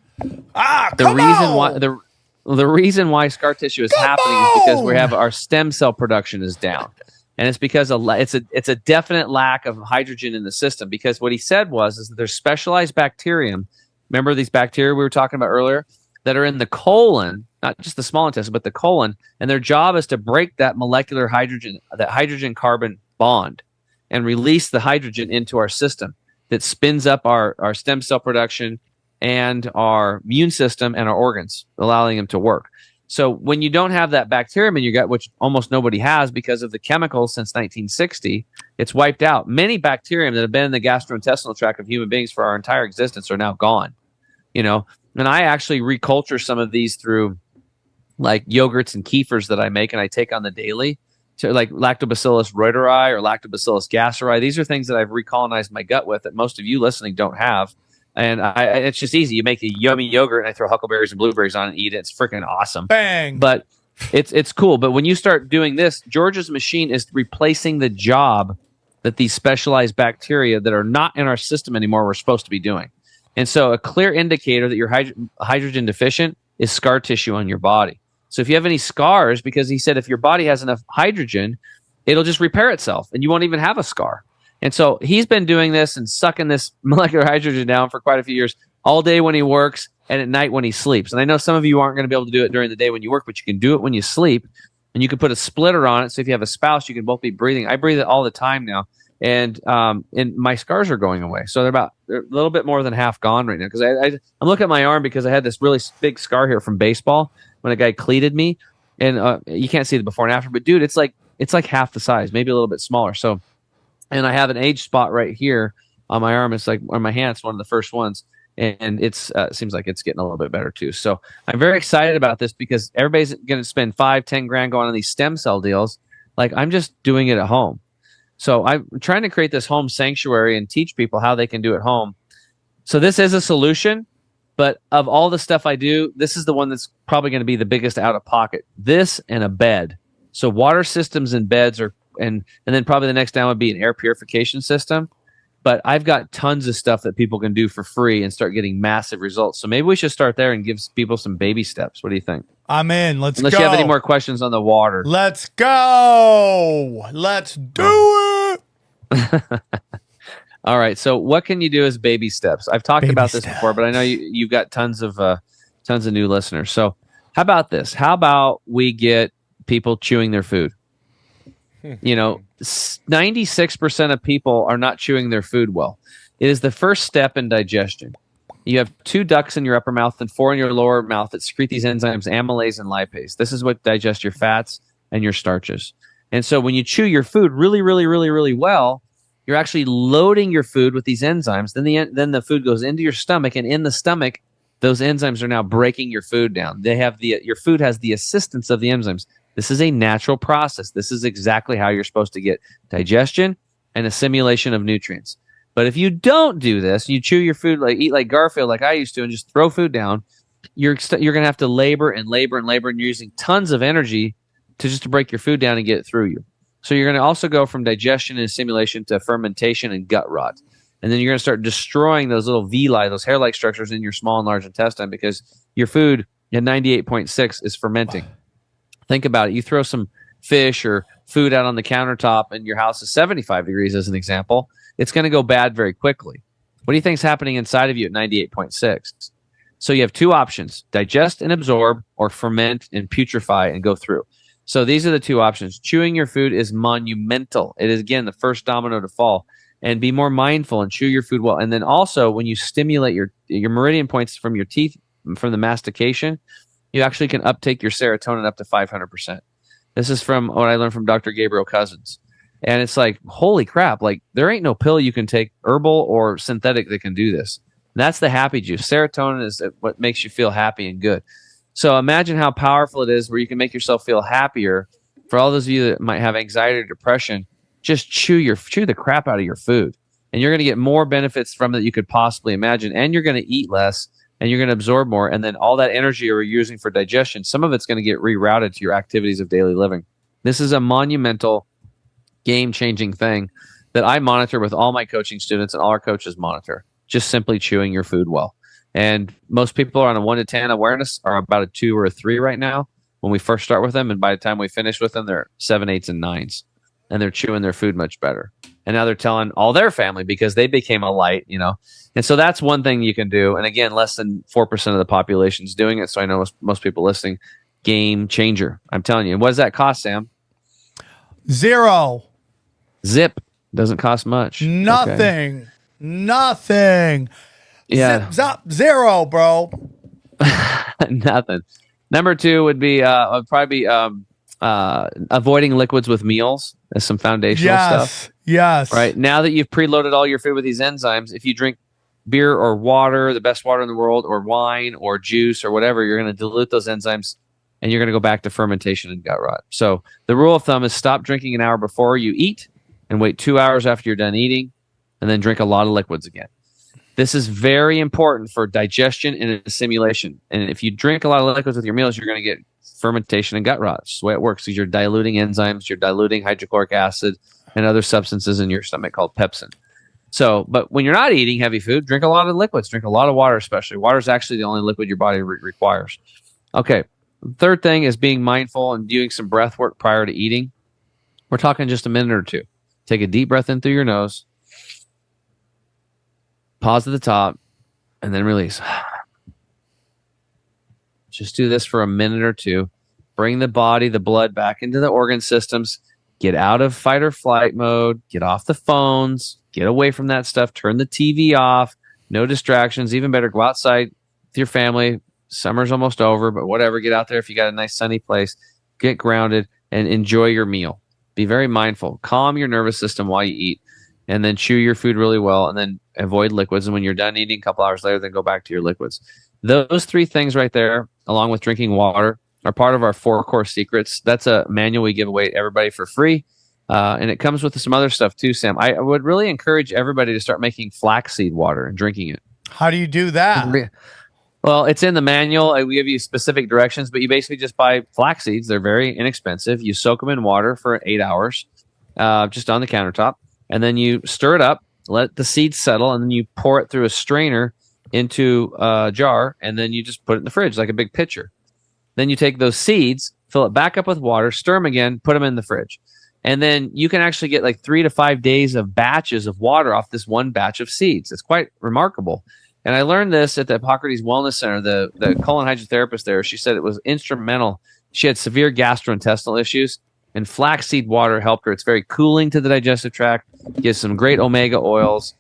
The reason why scar tissue is happening is because our stem cell production is down, and it's because it's a definite lack of hydrogen in the system. Because what he said is that there's specialized bacterium. Remember these bacteria we were talking about earlier that are in the colon, not just the small intestine, but the colon, and their job is to break that molecular hydrogen, that hydrogen carbon bond, and release the hydrogen into our system that spins up our stem cell production and our immune system and our organs, allowing them to work. So when you don't have that bacterium in your gut, which almost nobody has because of the chemicals since 1960, it's wiped out. Many bacterium that have been in the gastrointestinal tract of human beings for our entire existence are now gone. And I actually reculture some of these through like yogurts and kefirs that I make and I take on the daily. So like Lactobacillus reuteri or Lactobacillus gasseri. These are things that I've recolonized my gut with that most of you listening don't have. And it's just easy. You make a yummy yogurt and I throw huckleberries and blueberries on it and eat it. It's freaking awesome. Bang. But it's cool. But when you start doing this, George's machine is replacing the job that these specialized bacteria that are not in our system anymore were supposed to be doing. And so a clear indicator that you're hydrogen deficient is scar tissue on your body. So if you have any scars, because he said if your body has enough hydrogen, it'll just repair itself and you won't even have a scar. And so he's been doing this and sucking this molecular hydrogen down for quite a few years, all day when he works and at night when he sleeps. And I know some of you aren't going to be able to do it during the day when you work, but you can do it when you sleep. And you can put a splitter on it. So if you have a spouse, you can both be breathing. I breathe it all the time now. And my scars are going away. So they're a little bit more than half gone right now. Because I'm looking at my arm because I had this really big scar here from baseball when a guy cleated me. And you can't see the before and after. But, dude, it's like half the size, maybe a little bit smaller. So. And I have an age spot right here on my arm. It's like on my hand. It's one of the first ones. And it seems like it's getting a little bit better too. So I'm very excited about this because everybody's going to spend $5-10 grand going on these stem cell deals. Like I'm just doing it at home. So I'm trying to create this home sanctuary and teach people how they can do it at home. So this is a solution, but of all the stuff I do, this is the one that's probably going to be the biggest out of pocket. This and a bed. So water systems and beds are and then probably the next down would be an air purification system. But I've got tons of stuff that people can do for free and start getting massive results. So maybe we should start there and give people some baby steps. What do you think? I'm in. Let's Unless go. you have any more questions on the water. Let's go. Let's do it. All right. So what can you do as baby steps? I've talked about this before, but I know you've got tons of new listeners. So how about this? How about we get people chewing their food? 96% of people are not chewing their food well. It is the first step in digestion. You have 2 ducts in your upper mouth and 4 in your lower mouth that secrete these enzymes, amylase and lipase. This is what digests your fats and your starches. And so when you chew your food really, really, really, really well, you're actually loading your food with these enzymes. Then the food goes into your stomach, and in the stomach, those enzymes are now breaking your food down. Your food has the assistance of the enzymes. This is a natural process. This is exactly how you're supposed to get digestion and assimilation of nutrients. But if you don't do this, you chew your food, eat like Garfield, like I used to, and just throw food down, you're going to have to labor, and you're using tons of energy to break your food down and get it through you. So you're going to also go from digestion and assimilation to fermentation and gut rot. And then you're going to start destroying those little villi, those hair-like structures in your small and large intestine, because your food at 98.6 is fermenting. Think about it. You throw some fish or food out on the countertop and your house is 75 degrees, as an example. It's going to go bad very quickly. What do you think is happening inside of you at 98.6? So you have two options: digest and absorb, or ferment and putrefy and go through. So these are the two options. Chewing your food is monumental. It is, again, the first domino to fall. And be more mindful and chew your food well. And then also, when you stimulate your meridian points from your teeth, from the mastication, you actually can uptake your serotonin up to 500%. This is from what I learned from Dr. Gabriel Cousins. And it's like, holy crap, like there ain't no pill you can take, herbal or synthetic, that can do this. And that's the happy juice. Serotonin is what makes you feel happy and good. So imagine how powerful it is where you can make yourself feel happier. For all those of you that might have anxiety or depression, just chew the crap out of your food. And you're going to get more benefits from it that you could possibly imagine. And you're going to eat less and you're going to absorb more. And then all that energy you're using for digestion, some of it's going to get rerouted to your activities of daily living. This is a monumental, game-changing thing that I monitor with all my coaching students, and all our coaches monitor. Just simply chewing your food well. And most people are on a 1 to 10 awareness, are about a 2 or a 3 right now when we first start with them. And by the time we finish with them, they're 7, 8s, and 9s. And they're chewing their food much better. And now they're telling all their family because they became a light, And so that's one thing you can do. And again, less than 4% of the population is doing it. So I know most people listening, game changer. I'm telling you. And what does that cost, Sam? 0. Zip. Doesn't cost much. Nothing. Okay. Nothing. Yeah. Zip, 0, bro. Nothing. Number 2 would be probably avoiding liquids with meals. As some foundational stuff. Yes. Right. Now that you've preloaded all your food with these enzymes, if you drink beer or water, the best water in the world, or wine or juice or whatever, you're going to dilute those enzymes and you're going to go back to fermentation and gut rot. So the rule of thumb is stop drinking an hour before you eat and wait 2 hours after you're done eating, and then drink a lot of liquids again. This is very important for digestion and assimilation. And if you drink a lot of liquids with your meals, you're going to get fermentation and gut rot. That's the way it works. Because you're diluting enzymes, you're diluting hydrochloric acid and other substances in your stomach called pepsin. So, but when you're not eating heavy food, drink a lot of liquids, drink a lot of water, especially. Water is actually the only liquid your body requires. Okay. Third thing is being mindful and doing some breath work prior to eating. We're talking just a minute or two. Take a deep breath in through your nose, pause at the top, and then release. Just do this for a minute or two. Bring the body, the blood back into the organ systems. Get out of fight or flight mode. Get off the phones. Get away from that stuff. Turn the TV off. No distractions. Even better, go outside with your family. Summer's almost over, but whatever. Get out there if you got a nice sunny place. Get grounded and enjoy your meal. Be very mindful. Calm your nervous system while you eat. And then chew your food really well. And then avoid liquids. And when you're done eating, a couple hours later, then go back to your liquids. Those 3 things right there, along with drinking water, are part of our 4 core secrets. That's a manual we give away to everybody for free. And it comes with some other stuff too, Sam. I would really encourage everybody to start making flaxseed water and drinking it. How do you do that? Well, it's in the manual. We give you specific directions, but you basically just buy flax seeds. They're very inexpensive. You soak them in water for 8 hours, just on the countertop. And then you stir it up, let the seeds settle, and then you pour it through a strainer into a jar, and then you just put it in the fridge like a big pitcher. Then you take those seeds, fill it back up with water, stir them again, put them in the fridge. And then you can actually get like 3 to 5 days of batches of water off this one batch of seeds. It's quite remarkable. And I learned this at the Hippocrates Wellness Center. The colon hydrotherapist there, she said it was instrumental. She had severe gastrointestinal issues, and flaxseed water helped her. It's very cooling to the digestive tract, gives some great omega oils.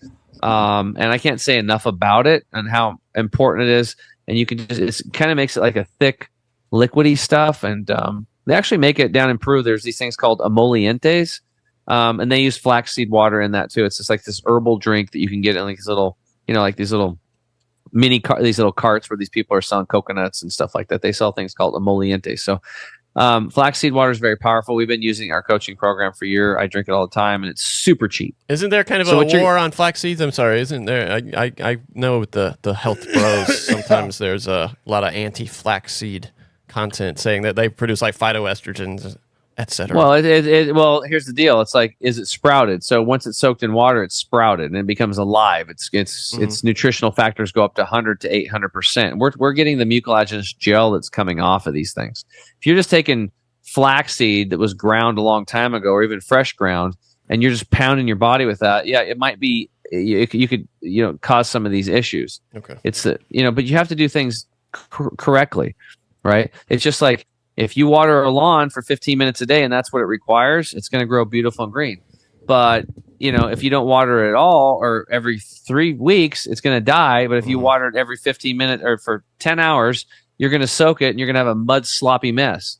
And I can't say enough about it and how important it is. And you can just, it kind of makes it like a thick, liquidy stuff. And they actually make it down in Peru. There's these things called emolientes. And they use flaxseed water in that too. It's just like this herbal drink that you can get in like these little, like these little these little carts where these people are selling coconuts and stuff like that. They sell things called emolientes. So flaxseed water is very powerful. We've been using our coaching program for a year. I drink it all the time, and it's super cheap. Isn't there kind of a war on flax seeds? I'm sorry, isn't there? I know with the health bros, sometimes there's a lot of anti-flaxseed content saying that they produce like phytoestrogens. etc. Well, well, here's the deal. It's like, is it sprouted? So once it's soaked in water, it's sprouted and it becomes alive. Its nutritional factors go up to 100 to 800%. We're getting the mucilaginous gel that's coming off of these things. If you're just taking flaxseed that was ground a long time ago, or even fresh ground, and you're just pounding your body with that, yeah, it might be you could cause some of these issues. Okay, it's but you have to do things correctly, right? It's just like, if you water a lawn for 15 minutes a day and that's what it requires, it's going to grow beautiful and green. But, if you don't water it at all, or every 3 weeks, it's going to die. But if you water it every 15 minutes or for 10 hours, you're going to soak it and you're going to have a mud sloppy mess,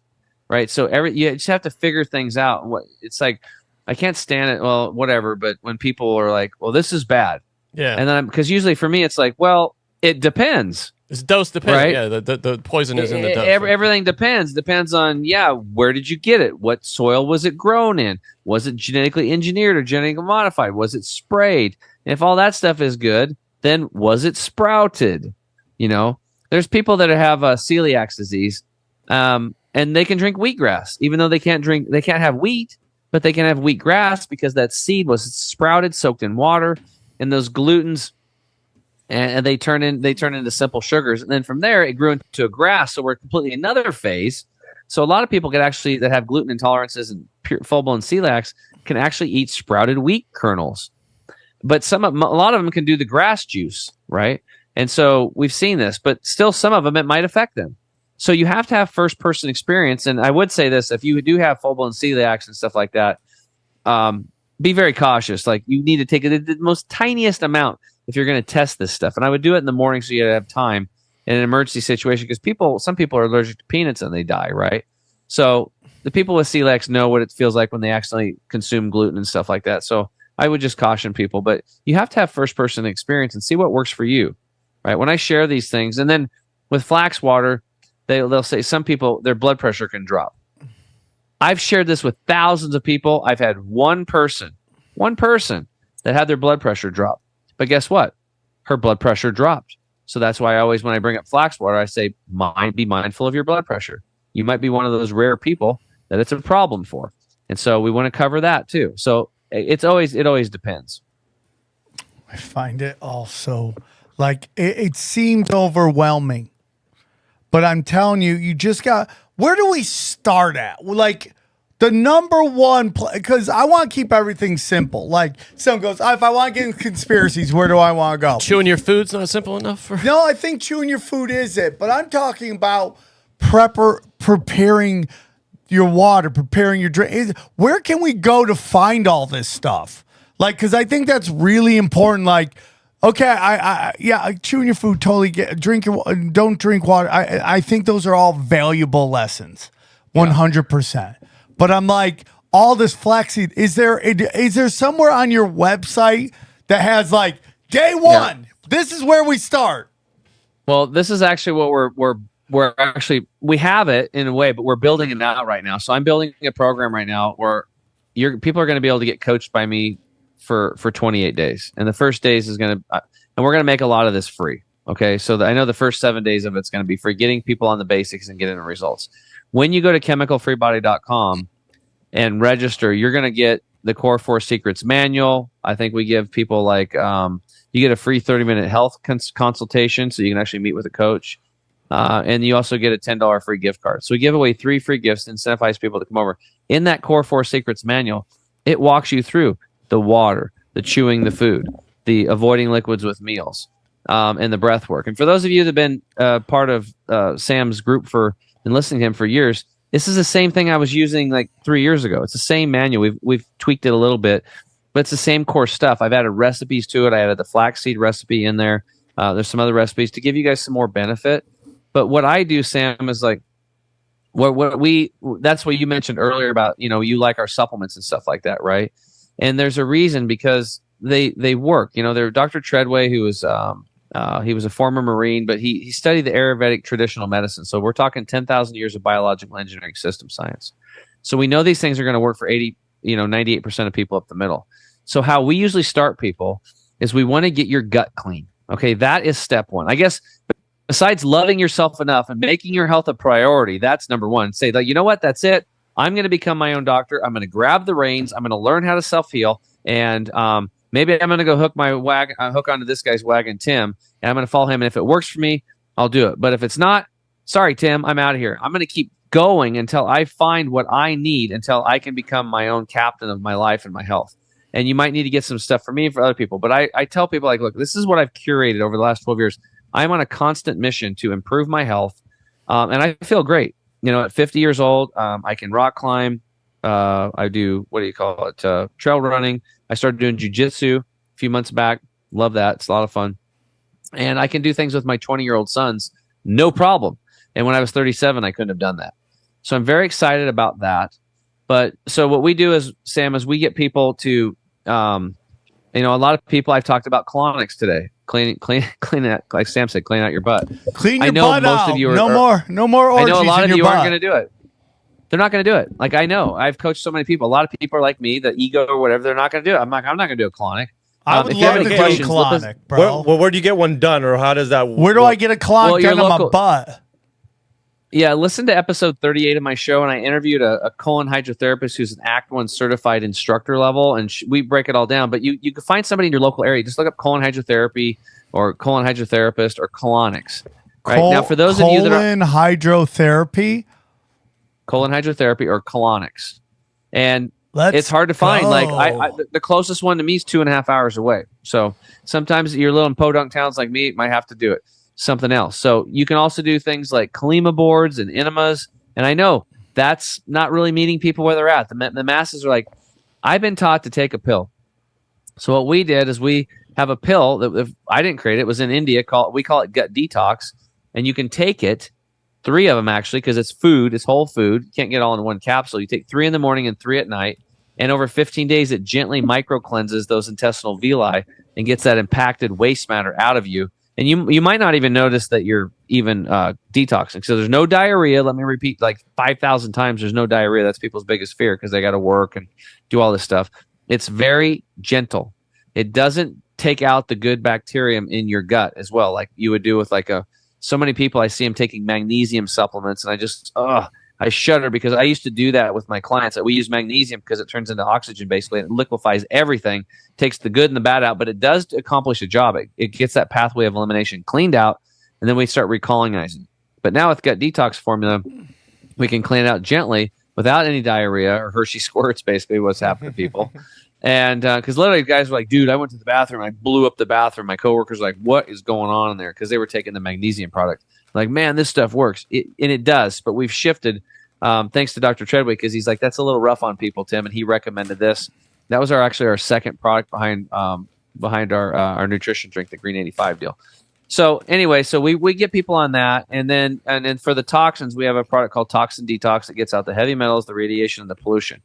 right? So you just have to figure things out. It's like, I can't stand it. Well, whatever. But when people are like, well, this is bad. Yeah. And then, because usually for me, it's like, well, it depends. It's dose dependent. Right? Yeah, the poison is in the dose. Everything depends. Depends on, where did you get it? What soil was it grown in? Was it genetically engineered or genetically modified? Was it sprayed? And if all that stuff is good, then was it sprouted? There's people that have celiac disease, and they can drink wheatgrass, even though they can't have wheat, but they can have wheatgrass because that seed was sprouted, soaked in water, and those glutens, and they turn into simple sugars, and then from there it grew into a grass. So we're completely another phase. So a lot of people that have gluten intolerances and full-blown celiacs can actually eat sprouted wheat kernels, but a lot of them can do the grass juice, right? And so we've seen this, but still some of them it might affect them. So you have to have first-person experience. And I would say this: if you do have full-blown celiacs and stuff like that, be very cautious. Like, you need to take the most tiniest amount if you're going to test this stuff. And I would do it in the morning so you have time in an emergency situation, because some people are allergic to peanuts and they die, right? So the people with celiacs know what it feels like when they accidentally consume gluten and stuff like that. So I would just caution people, but you have to have first-person experience and see what works for you, right? When I share these things, and then with flax water, they'll say some people, their blood pressure can drop. I've shared this with thousands of people. I've had one person that had their blood pressure drop. But guess what? Her blood pressure dropped. So that's why when I bring up flax water, I say, be mindful of your blood pressure. You might be one of those rare people that it's a problem for. And so we want to cover that too. So it always depends. I find it also like it seems overwhelming. But I'm telling you, you just where do we start at? Like, the number one, because I want to keep everything simple. Like, someone goes, if I want to get into conspiracies, where do I want to go? Chewing your food's not simple enough? No, I think chewing your food is it. But I'm talking about preparing your water, preparing your drink. Where can we go to find all this stuff? Like, because I think that's really important. Like, okay, chewing your food, totally don't drink water. I think those are all valuable lessons, 100%. But I'm like, all this flaxseed, is there somewhere on your website that has like day one? Yeah. This is where we start. Well, this is actually what we have it in a way, but we're building it out right now. So I'm building a program right now where people are going to be able to get coached by me for 28 days. And the first days is and we're going to make a lot of this free. Okay. So I know the first 7 days of it's going to be free, getting people on the basics and getting the results. When you go to chemicalfreebody.com and register, you're going to get the Core 4 Secrets manual. I think we give people you get a free 30-minute health consultation, so you can actually meet with a coach. And you also get a $10 free gift card. So we give away 3 free gifts to incentivize people to come over. In that Core 4 Secrets manual, it walks you through the water, the chewing the food, the avoiding liquids with meals, and the breath work. And for those of you that have been part of Sam's group and listening to him for years, this is the same thing I was using like 3 years ago. It's the same manual. We've tweaked it a little bit, but it's the same core stuff. I've added recipes to it. I added the flaxseed recipe in there. There's some other recipes to give you guys some more benefit. But what I do, Sam, is like that's what you mentioned earlier about, you like our supplements and stuff like that, right? And there's a reason, because they work. They're Dr. Treadway, who was he was a former Marine, but he studied the Ayurvedic traditional medicine. So we're talking 10,000 years of biological engineering system science. So we know these things are going to work for 98% of people up the middle. So how we usually start people is we want to get your gut clean. Okay, that is step one. I guess besides loving yourself enough and making your health a priority, that's number one. Say, like, you know what, that's it. I'm going to become my own doctor. I'm going to grab the reins. I'm going to learn how to self-heal. And maybe I'm going to go hook onto this guy's wagon, Tim, and I'm going to follow him. And if it works for me, I'll do it. But if it's not, sorry, Tim, I'm out of here. I'm going to keep going until I find what I need, until I can become my own captain of my life and my health. And you might need to get some stuff for me and for other people. But I tell people, like, look, this is what I've curated over the last 12 years. I'm on a constant mission to improve my health. And I feel great. You know, at 50 years old, I can rock climb. I do, trail running. I started doing jujitsu a few months back. Love that. It's a lot of fun. And I can do things with my 20-year-old sons, no problem. And when I was 37, I couldn't have done that. So I'm very excited about that. But so what we do is, Sam, is we get people to, a lot of people, I've talked about colonics today. Clean it, like Sam said, clean out your butt. Clean your butt out. No more orgies. I know a lot in of your you aren't butt. going to do it. They're not going to do it. Like, I know. I've coached so many people. A lot of people are like me, the ego or whatever. They're not going to do it. I'm not going to do a colonic. I would love to do a colonic, bro. Where do you get one done, or how does that work? Where do I get a colonic done on my butt? Yeah, listen to episode 38 of my show, and I interviewed a colon hydrotherapist who's an Act 1 certified instructor level, and we break it all down. But you can find somebody in your local area. Just look up colon hydrotherapy or colon hydrotherapist or colonics. Right now, for those of you that are colon hydrotherapy or colonics, and it's hard to find. Like the closest one to me is 2.5 hours away. So sometimes your little podunk towns like me might have to do it. Something else. So you can also do things like Kalima boards and enemas. And I know that's not really meeting people where they're at. The masses are like, I've been taught to take a pill. So what we did is we have a pill that I didn't create. It was in India. We call it gut detox. And you can take it, 3 of them actually, because it's food. It's whole food. You can't get all in one capsule. You take 3 in the morning and 3 at night. And over 15 days, it gently micro cleanses those intestinal villi and gets that impacted waste matter out of you. And you might not even notice that you're even detoxing. So there's no diarrhea. Let me repeat like 5,000 times. There's no diarrhea. That's people's biggest fear because they got to work and do all this stuff. It's very gentle. It doesn't take out the good bacterium in your gut as well, like you would do with so many people I see them taking magnesium supplements, and I shudder because I used to do that with my clients. We use magnesium because it turns into oxygen basically, and it liquefies everything, takes the good and the bad out, but it does accomplish a job. It gets that pathway of elimination cleaned out, and then we start recolonizing. But now with gut detox formula, we can clean it out gently without any diarrhea or Hershey squirts, basically what's happened to people. And because literally guys were like, dude, I went to the bathroom, I blew up the bathroom. My coworkers were like, what is going on in there? Because they were taking the magnesium product. Like, man, this stuff works. And it does, but we've shifted thanks to Dr. Treadway, because he's like, that's a little rough on people, Tim, and he recommended this. That was our second product behind our nutrition drink, the Green 85 deal. So anyway, so we get people on that, and then for the toxins, we have a product called Toxin Detox that gets out the heavy metals, the radiation, and the pollution.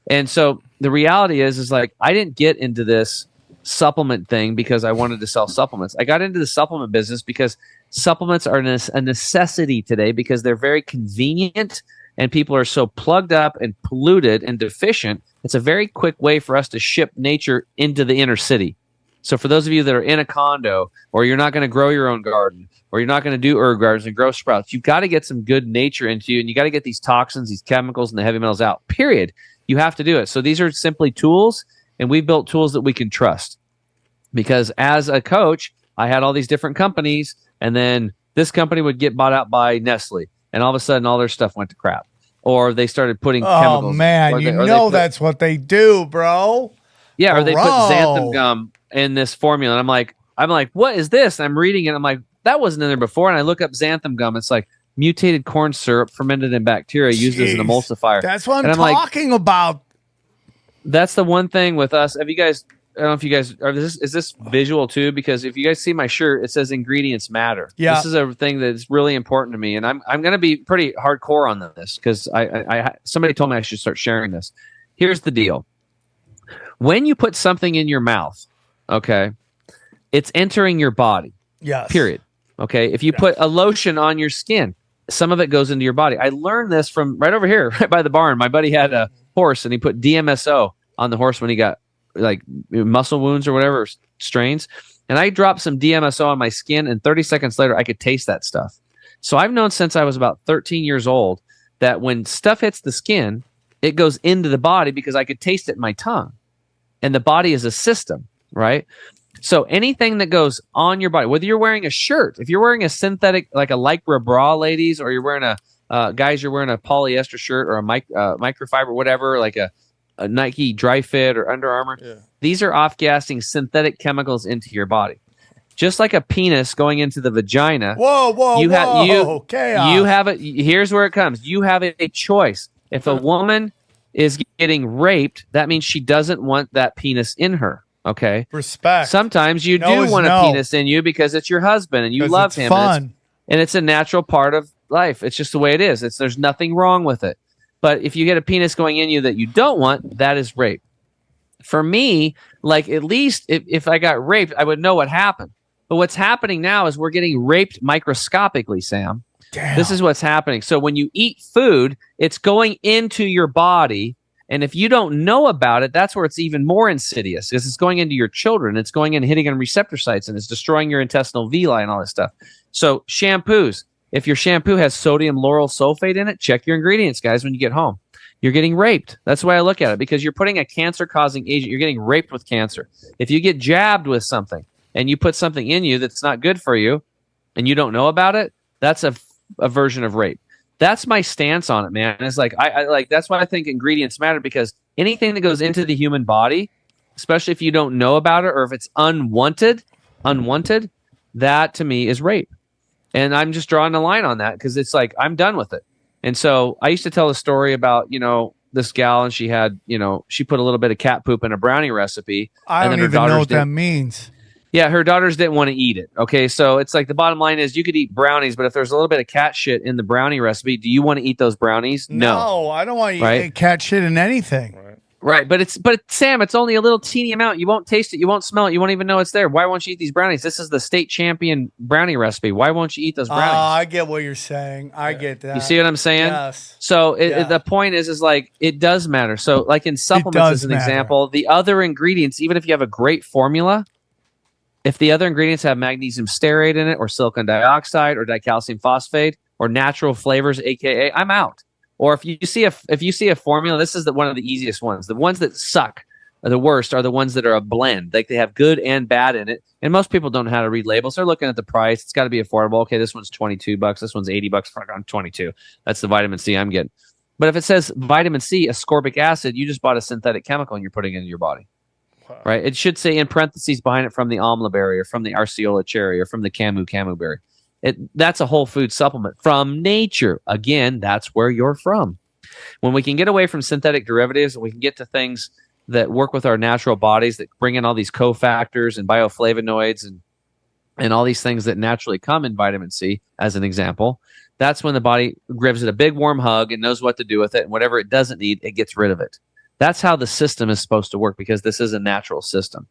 And so the reality is like, I didn't get into this supplement thing because I wanted to sell supplements. I got into the supplement business because supplements are a necessity today because they're very convenient and people are so plugged up and polluted and deficient. It's a very quick way for us to ship nature into the inner city. So for those of you that are in a condo, or you're not going to grow your own garden, or you're not going to do herb gardens and grow sprouts, you've got to get some good nature into you, and you got to get these toxins, these chemicals, and the heavy metals out, period. You have to do it. So these are simply tools, and we built tools that we can trust. Because as a coach, I had all these different companies, and then this company would get bought out by Nestle, and all of a sudden all their stuff went to crap. Or they started putting chemicals. Oh, man, that's what they do, bro. Yeah, or they put xanthan gum in this formula. And I'm like, what is this? And I'm reading it. I'm like, that wasn't in there before. And I look up xanthan gum. It's like mutated corn syrup fermented in bacteria used as an emulsifier. That's what I'm talking about. That's the one thing with us. Have you guys, I don't know if you guys is this visual too? Because if you guys see my shirt, it says ingredients matter. Yeah. This is a thing that's really important to me. And I'm going to be pretty hardcore on this because I somebody told me I should start sharing this. Here's the deal. When you put something in your mouth, okay, it's entering your body. Yes. Period. Okay. If you put a lotion on your skin, some of it goes into your body. I learned this from right over here, right by the barn. My buddy had a horse and he put DMSO on the horse when he got like muscle wounds or whatever, strains. And I dropped some DMSO on my skin, and 30 seconds later, I could taste that stuff. So I've known since I was about 13 years old that when stuff hits the skin, It goes into the body because I could taste it in my tongue. And the body is a system, right? So anything that goes on your body, whether you're wearing a shirt, if you're wearing a synthetic, like a Lycra bra, ladies, or you're wearing guys, you're wearing a polyester shirt or a microfiber, whatever, like a Nike Dry Fit or Under Armour. Yeah. These are off-gassing synthetic chemicals into your body. Just like a penis going into the vagina. Whoa, chaos. You have it. Here's where it comes. You have a choice. If a woman is getting raped, that means she doesn't want that penis in her. Okay. Respect. Sometimes you do want a penis in you because it's your husband and you love him. Fun. And it's a natural part of life. It's just the way it is. There's nothing wrong with it. But if you get a penis going in you that you don't want, that is rape. For me, like at least if I got raped, I would know what happened. But what's happening now is we're getting raped microscopically, Sam. Damn. This is what's happening. So when you eat food, it's going into your body. And if you don't know about it, that's where it's even more insidious because it's going into your children. It's going in, hitting on receptor sites, and it's destroying your intestinal villi and all this stuff. So shampoos, if your shampoo has sodium lauryl sulfate in it, check your ingredients, guys, when you get home. You're getting raped. That's the way I look at it because you're putting a cancer-causing agent. You're getting raped with cancer. If you get jabbed with something and you put something in you that's not good for you and you don't know about it, that's a version of rape. That's my stance on it, man. It's like I like that's why I think ingredients matter because anything that goes into the human body, especially if you don't know about it or if it's unwanted, that to me is rape. And I'm just drawing a line on that because it's like I'm done with it. And so I used to tell a story about, this gal and she had, she put a little bit of cat poop in a brownie recipe. I don't even know what that means. Yeah, her daughters didn't want to eat it. Okay, so it's like the bottom line is you could eat brownies, but if there's a little bit of cat shit in the brownie recipe, do you want to eat those brownies? No, I don't want to eat cat shit in anything. Right, but Sam, it's only a little teeny amount. You won't taste it, you won't smell it, you won't even know it's there. Why won't you eat these brownies? This is the state champion brownie recipe. Why won't you eat those brownies? I get what you're saying. I get that. You see what I'm saying? Yes. So the point is like it does matter. So like in supplements as an example, the other ingredients, even if you have a great formula, if the other ingredients have magnesium stearate in it or silicon dioxide or dicalcium phosphate or natural flavors, aka I'm out. Or if you see a formula, this is one of the easiest ones. The ones that suck, are the worst, are the ones that are a blend. Like they have good and bad in it. And most people don't know how to read labels. They're looking at the price. It's got to be affordable. Okay, this one's $22. This one's $80. Fuck, I'm 22. That's the vitamin C I'm getting. But if it says vitamin C, ascorbic acid, you just bought a synthetic chemical and you're putting it into your body. Wow. Right? It should say in parentheses behind it from the amla berry or from the arceola cherry or from the camu berry. That's a whole food supplement from nature. Again, that's where you're from. When we can get away from synthetic derivatives and we can get to things that work with our natural bodies that bring in all these cofactors and bioflavonoids and all these things that naturally come in vitamin C, as an example, that's when the body gives it a big warm hug and knows what to do with it. And whatever it doesn't need, it gets rid of it. That's how the system is supposed to work because this is a natural system.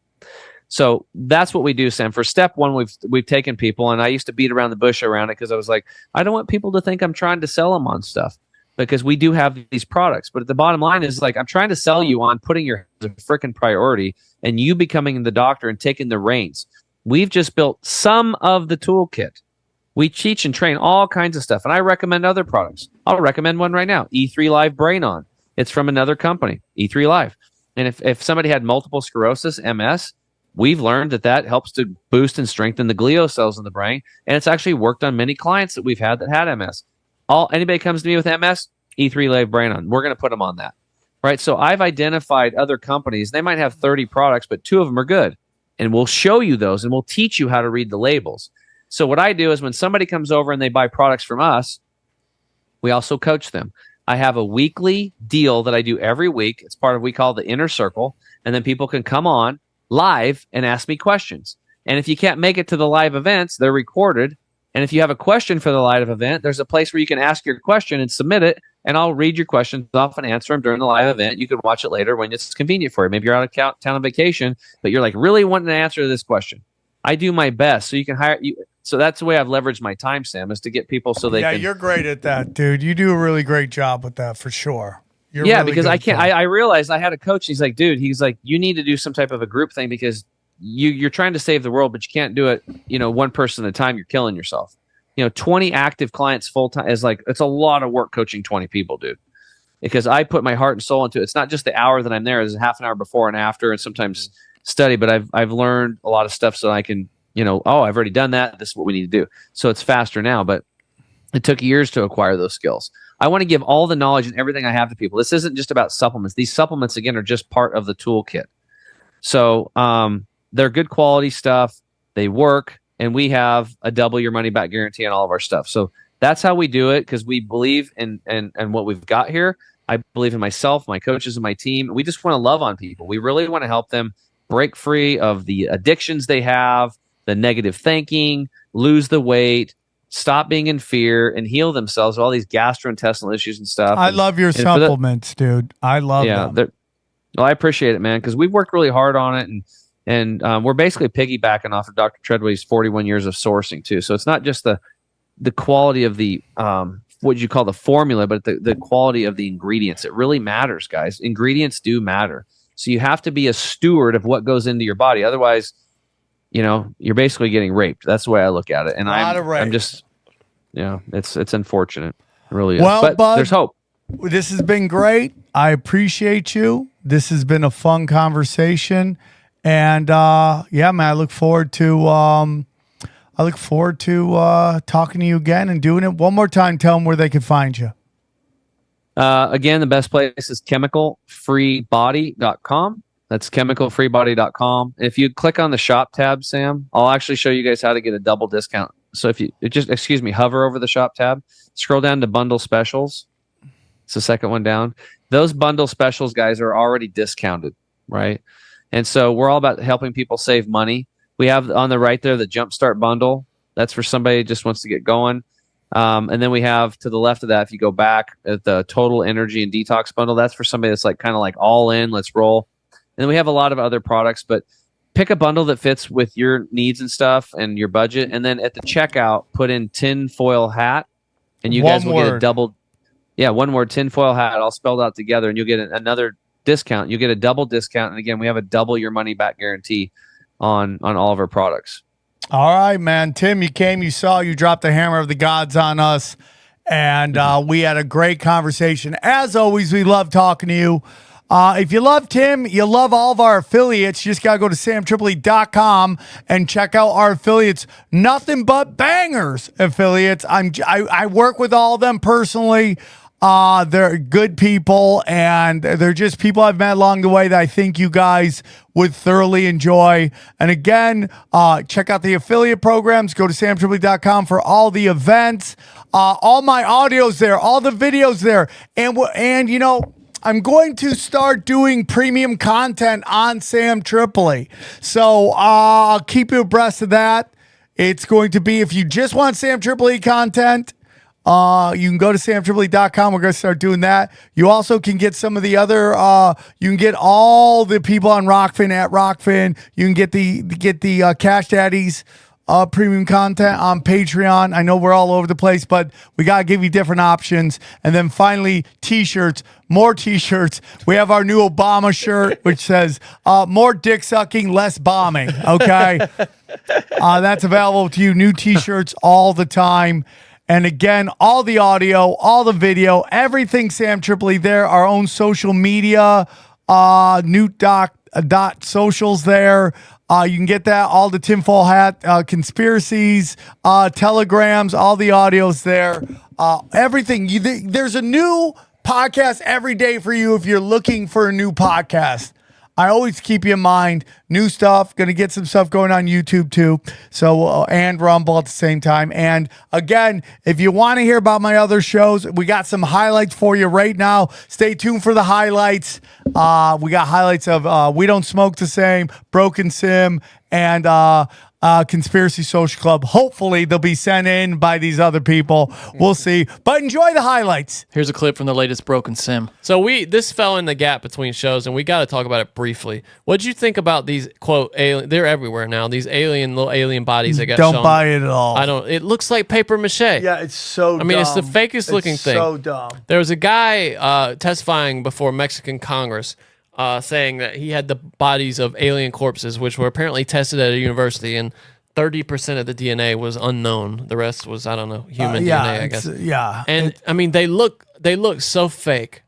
So that's what we do, Sam. For step one, we've taken people, and I used to beat around the bush around it because I was like, I don't want people to think I'm trying to sell them on stuff because we do have these products. But the bottom line is like I'm trying to sell you on putting your freaking priority and you becoming the doctor and taking the reins. We've just built some of the toolkit. We teach and train all kinds of stuff, and I recommend other products. I'll recommend one right now, E3 Live Brain On. It's from another company, E3 Live. And if somebody had multiple sclerosis, MS, we've learned that helps to boost and strengthen the glial cells in the brain, and it's actually worked on many clients that we've had that had MS. Anybody comes to me with MS, E3 Live Brain On. We're going to put them on that, right? So I've identified other companies. They might have 30 products, but 2 of them are good, and we'll show you those, and we'll teach you how to read the labels. So what I do is when somebody comes over and they buy products from us, we also coach them. I have a weekly deal that I do every week. It's part of what we call the Inner Circle, and then people can come on live and ask me questions. And if you can't make it to the live events, they're recorded. And if you have a question for the live event, there's a place where you can ask your question and submit it, and I'll read your questions off and answer them during the live event. You can watch it later when it's convenient for you. Maybe you're out of town on vacation, but you're like really wanting an answer to this question. I do my best, so you can hire you. So that's the way I've leveraged my time, Sam, is to get people so they can. Yeah, you're great at that, dude. You do a really great job with that for sure. Yeah, really because I can't. I realized I had a coach. He's like, dude, you need to do some type of a group thing because you're trying to save the world, but you can't do it, one person at a time. You're killing yourself. 20 active clients full time is like, it's a lot of work coaching 20 people, dude. because I put my heart and soul into it. It's not just the hour that I'm there; it's half an hour before and after, and sometimes study. But I've learned a lot of stuff so I can, I've already done that. This is what we need to do. So it's faster now, but it took years to acquire those skills. I want to give all the knowledge and everything I have to people. This isn't just about supplements. These supplements, again, are just part of the toolkit. So they're good quality stuff. They work, and we have a double your money back guarantee on all of our stuff. So that's how we do it, because we believe in what we've got here. I believe in myself, my coaches, and my team. We just want to love on people. We really want to help them break free of the addictions they have, the negative thinking, lose the weight, stop being in fear, and heal themselves of all these gastrointestinal issues and stuff. I love your supplements, dude. I love them. Well, I appreciate it, man, because we've worked really hard on it, and we're basically piggybacking off of Dr. Treadway's 41 years of sourcing too. So it's not just the quality of the what you call the formula, but the quality of the ingredients. It really matters, guys. Ingredients do matter. So you have to be a steward of what goes into your body. Otherwise, you're basically getting raped. That's the way I look at it. And I'm just, it's unfortunate. It really is. Well, but bud, there's hope. This has been great. I appreciate you. This has been a fun conversation. And man, I look forward to talking to you again and doing it one more time. Tell them where they can find you. Again, the best place is chemicalfreebody.com. That's chemicalfreebody.com. If you click on the shop tab, Sam, I'll actually show you guys how to get a double discount. So if you hover over the shop tab, scroll down to bundle specials. It's the second one down. Those bundle specials, guys, are already discounted, right? And so we're all about helping people save money. We have on the right there the Jumpstart bundle. That's for somebody who just wants to get going. And then we have to the left of that, if you go back, at the Total Energy and Detox bundle. That's for somebody that's kind of all in, let's roll. And then we have a lot of other products, but pick a bundle that fits with your needs and stuff and your budget. And then at the checkout, put in tinfoil hat, and you guys will get a double. Yeah, one word, tinfoil hat, all spelled out together, and you'll get another discount. You'll get a double discount. And again, we have a double your money back guarantee on all of our products. All right, man. Tim, you came, you saw, you dropped the hammer of the gods on us, and we had a great conversation. As always, we love talking to you. If you love Tim, you love all of our affiliates, you just got to go to SamTripoli.com and check out our affiliates. Nothing but bangers affiliates. I work with all of them personally. They're good people, and they're just people I've met along the way that I think you guys would thoroughly enjoy. And again, check out the affiliate programs. Go to SamTripoli.com for all the events. All my audio's there, all the videos there. And I'm going to start doing premium content on Sam Tripoli. So I'll keep you abreast of that. It's going to be, if you just want Sam Tripoli content, you can go to SamTripoli.com. We're going to start doing that. You also can get some of the other, you can get all the people on Rockfin at Rockfin. You can get the Cash Daddies premium content on Patreon. I know we're all over the place, but we got to give you different options. And then finally, t-shirts, more t-shirts. We have our new Obama shirt, which says more dick sucking, less bombing. Okay. That's available to you. New t-shirts all the time. And again, all the audio, all the video, everything Sam Tripoli there, our own social media, Newt.socials there. You can get that, all the tinfoil hat conspiracies, telegrams, all the audios there. Everything. There's a new podcast every day for you if you're looking for a new podcast. I always keep you in mind. New stuff. Going to get some stuff going on YouTube too. So, and Rumble at the same time. And again, if you want to hear about my other shows, we got some highlights for you right now. Stay tuned for the highlights. We got highlights of We Don't Smoke the Same, Broken Sim, and Conspiracy Social Club. Hopefully they'll be sent in by these other people. We'll see. But enjoy the highlights. Here's a clip from the latest Broken Sim. So this fell in the gap between shows, and we got to talk about it briefly. What did you think about these quote alien? They're everywhere now. These little alien bodies that got Don't shown. buy it at all. I don't. It looks like paper mache. Yeah, it's so dumb. I mean, it's the fakest looking thing. So dumb. There was a guy testifying before Mexican Congress saying that he had the bodies of alien corpses, which were apparently tested at a university, and 30% of the DNA was unknown. The rest was, I don't know, human DNA, I guess. Yeah. And I mean, they look so fake.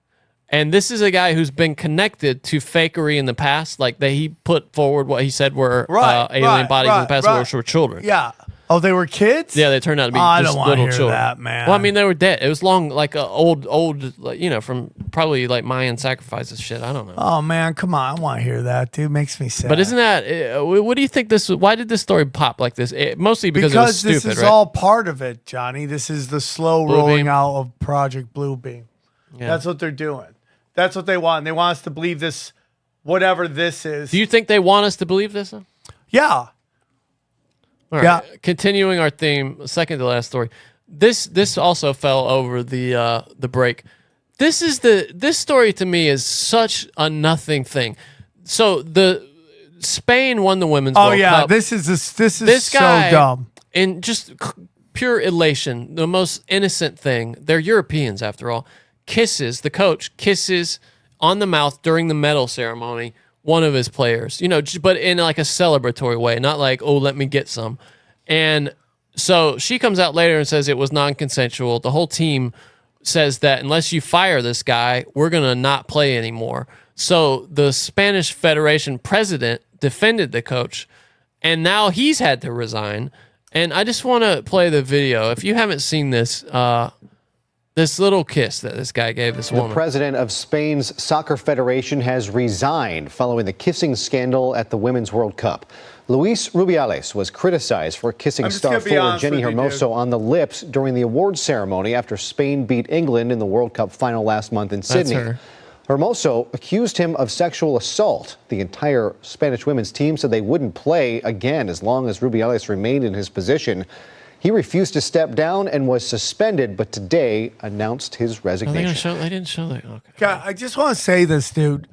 And this is a guy who's been connected to fakery in the past. Like he put forward what he said were alien bodies in the past were children. Yeah. Oh, they were kids? Yeah, they turned out to be I just don't little hear children. that, man. Well, I mean, they were dead. It was long, like old, like, from probably like Mayan sacrifices shit. I don't know. Oh, man, come on. I want to hear that, dude. Makes me sad. But isn't that, what do you think why did this story pop like this? Mostly because it was stupid, this is right? all part of it, Johnny. This is the slow Blue rolling Beam. out of Project Bluebeam. Yeah. That's what they're doing. That's what they want. They want us to believe this, whatever this is. Do you think they want us to believe this? Yeah. All right. Continuing our theme, second to last story. This also fell over the break. This story to me is such a nothing thing. So Spain won the women's World Cup. This is This so guy, dumb. in just pure elation, the most innocent thing. They're Europeans after all. The coach kisses on the mouth during the medal ceremony one of his players, but in like a celebratory way, not like, oh, let me get some. And so she comes out later and says it was non-consensual. The whole team says that unless you fire this guy, we're going to not play anymore. So the Spanish Federation president defended the coach, and now he's had to resign. And I just want to play the video. If you haven't seen this, this little kiss that this guy gave this woman. The president of Spain's soccer federation has resigned following the kissing scandal at the Women's World Cup. Luis Rubiales was criticized for kissing star forward Jenny Hermoso on the lips during the awards ceremony after Spain beat England in the World Cup final last month in Sydney. That's her. Hermoso accused him of sexual assault. The entire Spanish women's team said they wouldn't play again as long as Rubiales remained in his position. He refused to step down and was suspended, but today announced his resignation. They didn't show that. Okay. God, I just want to say this, dude.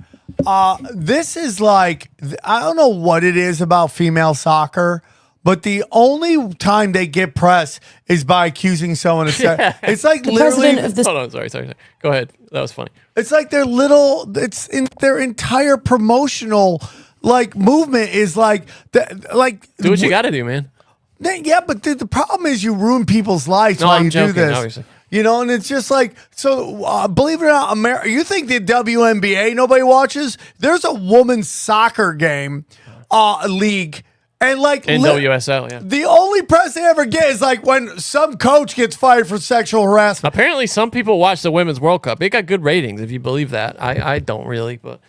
This is like, I don't know what it is about female soccer, but the only time they get press is by accusing someone of sex. It's like literally. Hold on, sorry. Go ahead. That was funny. It's like it's in their entire promotional movement is like do what you got to do, man. Yeah, but the problem is you ruin people's lives while you do this. Obviously. And it's just like, so believe it or not, you think the WNBA nobody watches? There's a women's soccer game league. And in WSL, yeah. The only press they ever get is like when some coach gets fired for sexual harassment. Apparently, some people watch the Women's World Cup. It got good ratings, if you believe that. I don't really, but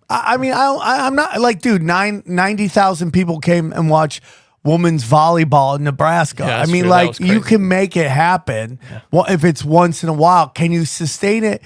I mean, I'm not like, dude. 90,000 people came and watched women's volleyball in Nebraska. Yeah, I mean, true. like, you can make it happen. Yeah. Well, if it's once in a while, can you sustain it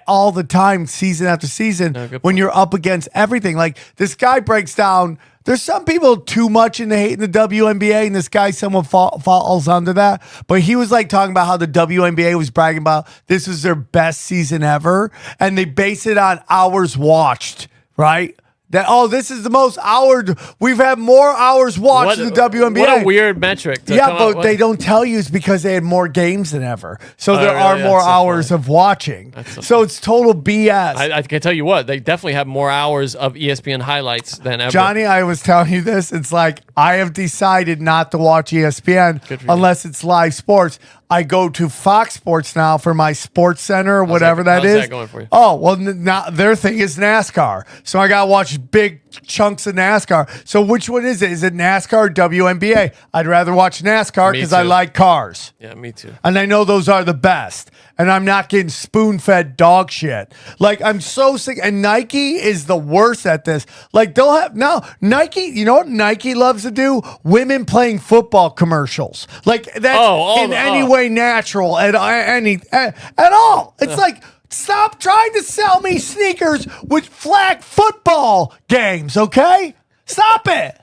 all the time, season after season, when you're up against everything? Like, this guy breaks down. There's some people too much into hating the WNBA, and this guy somewhat falls under that. But he was like talking about how the WNBA was bragging about this was their best season ever, and they base it on hours watched, right? That, this is the most hours. We've had more hours watched in the WNBA. What a weird metric. But they don't tell you it's because they had more games than ever. So there are more hours of watching. So it's total BS. I can tell you what, they definitely have more hours of ESPN highlights than ever. Johnny, I was telling you this. It's like I have decided not to watch ESPN unless it's live sports. I go to Fox Sports now for my Sports Center or whatever that is. How's that going for you? Oh, well, now their thing is NASCAR. So I got to watch big chunks of NASCAR. So which one is it? Is it NASCAR or WNBA? I'd rather watch NASCAR because I like cars. Yeah, me too. And I know those are the best. And I'm not getting spoon-fed dog shit. Like, I'm so sick. And Nike is the worst at this. Like, they'll have... Now, Nike... You know what Nike loves to do? Women playing football commercials. Like, that's any way natural at all. It's like... Stop trying to sell me sneakers with flag football games, okay? Stop it.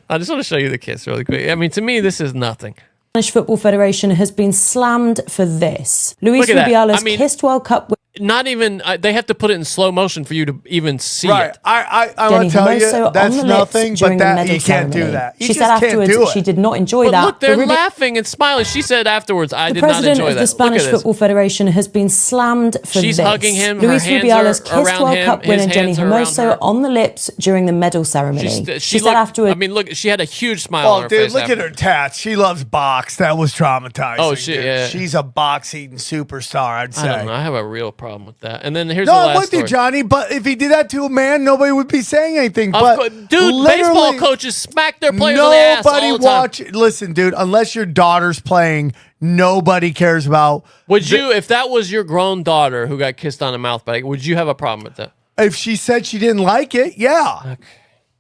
I just want to show you the kiss really quick. I mean, to me, this is nothing. Spanish Football Federation has been slammed for this. Luis Rubiales kissed World Cup. Not even, they have to put it in slow motion for you to even see it. I want to tell you, that's nothing, but that you can't do that. She said afterwards she did not enjoy that. Look, they're laughing and smiling. She said afterwards, I did not enjoy that. The president of the Spanish Football Federation has been slammed for this. She's hugging him. Luis Rubiales kissed World Cup winner Jenny Hermoso on the lips during the medal ceremony. She said afterwards. I mean, look, she had a huge smile on her face. Look at her tats. She loves box. That was traumatizing. Oh, shit, yeah. She's a box-eating superstar, I'd say. I don't know. I have a real problem with that. And then here's No, the I'm last with story. you, Johnny. But if he did that to a man, nobody would be saying anything. But Dude, baseball coaches smack their players on the ass all the time. Listen, dude. Unless your daughter's playing, nobody cares about. Would you, if that was your grown daughter who got kissed on the mouth, would you have a problem with that? If she said she didn't like it, yeah. Okay.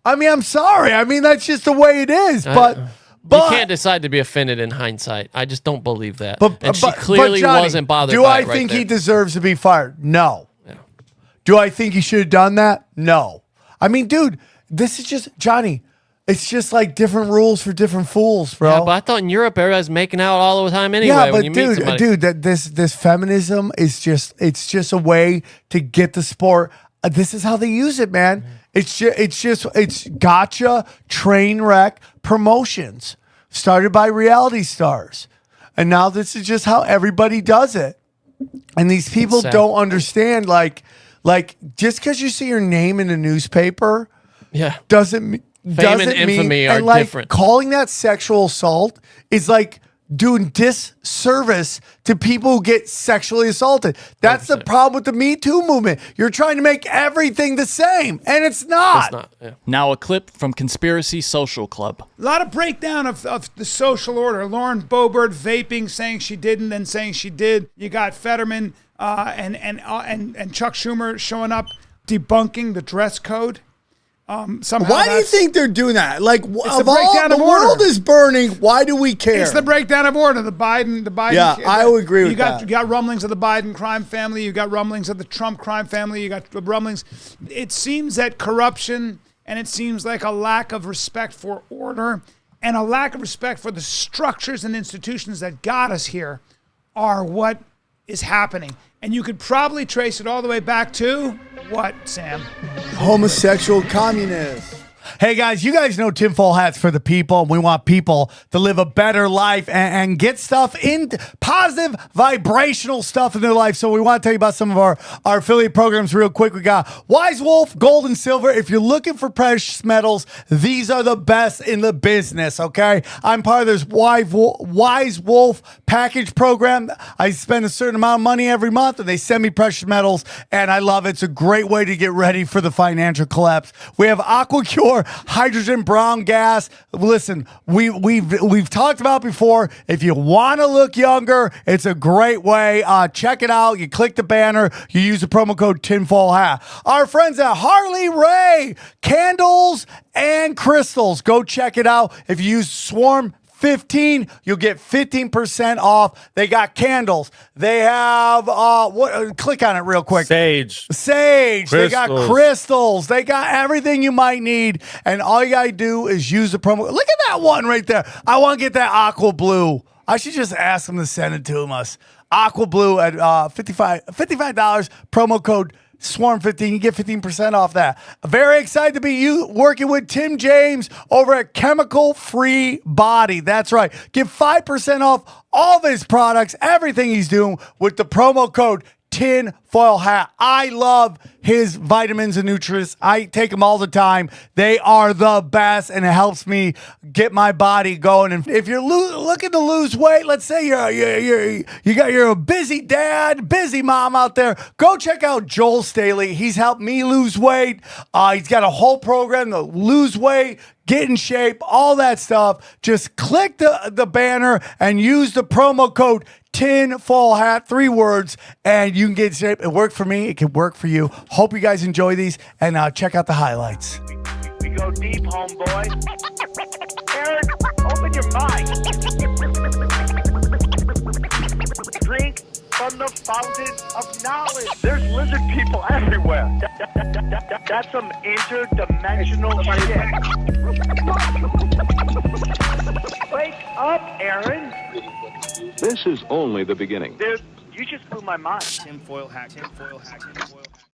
I mean, I'm sorry. I mean, that's just the way it is. But you can't decide to be offended in hindsight. I just don't believe that. And she clearly Johnny, wasn't bothered do by I it right think there. he deserves to be fired? No. Yeah. Do I think he should have done that? No. I mean, dude, this is just, Johnny, it's just like different rules for different fools, bro. Yeah, but I thought in Europe everybody's making out all the time anyway. Yeah, when you but meet somebody. that this feminism is just a way to get the sport. This is how they use it, man. It's gotcha train wreck promotions started by reality stars, and now this is just how everybody does it. And these people don't understand, like just because you see your name in a newspaper, doesn't mean infamy are and like different. Calling that sexual assault is like doing disservice to people who get sexually assaulted. That's 100%. The problem with the Me Too movement. You're trying to make everything the same, and it's not. It's not. Yeah. Now a clip from Conspiracy Social Club. A lot of breakdown of the social order. Lauren Boebert vaping, saying she didn't, then saying she did. You got Fetterman and Chuck Schumer showing up debunking the dress code. Somehow why do you think they're doing that? Like, of the all the world is burning, why do we care? It's the breakdown of order. The Biden. Yeah, I would agree with that. You got rumblings of the Biden crime family. You got rumblings of the Trump crime family. You got rumblings. It seems that corruption, and it seems like a lack of respect for order and a lack of respect for the structures and institutions that got us here are what is happening. And you could probably trace it all the way back to what, Sam? Homosexual communists. Hey guys, you guys know tinfoil hats for the people. We want people to live a better life and get stuff in positive vibrational stuff in their life. So we want to tell you about some of our affiliate programs real quick. We got Wise Wolf, Gold and Silver. If you're looking for precious metals, these are the best in the business, okay? I'm part of this Wise Wolf package program. I spend a certain amount of money every month and they send me precious metals and I love it. It's a great way to get ready for the financial collapse. We have AquaCure hydrogen brown gas. Listen, we've talked about before. If you want to look younger, it's a great way. Check it out. You click the banner. You use the promo code tinfoil hat. Our friends at Harley Ray candles and crystals. Go check it out. If you use Swarm 15, you'll get 15% off. They got candles. They have click on it real quick. Sage. Crystals. They got crystals. They got everything you might need. And all you gotta do is use the promo. Look at that one right there. I want to get that aqua blue. I should just ask them to send it to us. Aqua blue at $55 promo code Swarm 15, you get 15% off that. Very excited to be working with Tim James over at Chemical Free Body. That's right. Get 5% off all of his products, everything he's doing with the promo code tinfoil hat. I love his vitamins and nutrients. I take them all the time. They are the best, and it helps me get my body going. And if you're looking to lose weight, let's say you're a busy dad, busy mom out there, go check out Joel Staley. He's helped me lose weight. He's got a whole program to lose weight, get in shape, all that stuff. Just click the banner and use the promo code tinfoil hat, 3 words, and you can get in shape. It worked for me. It can work for you. Hope you guys enjoy these, and check out the highlights. We go deep, homeboy. Aaron, open your mind. Drink from the fountain of knowledge. There's lizard people everywhere. That's some interdimensional shit. Wake up, Aaron. This is only the beginning. Dude, you just blew my mind. Tinfoil hat, tinfoil hat, tinfoil hat.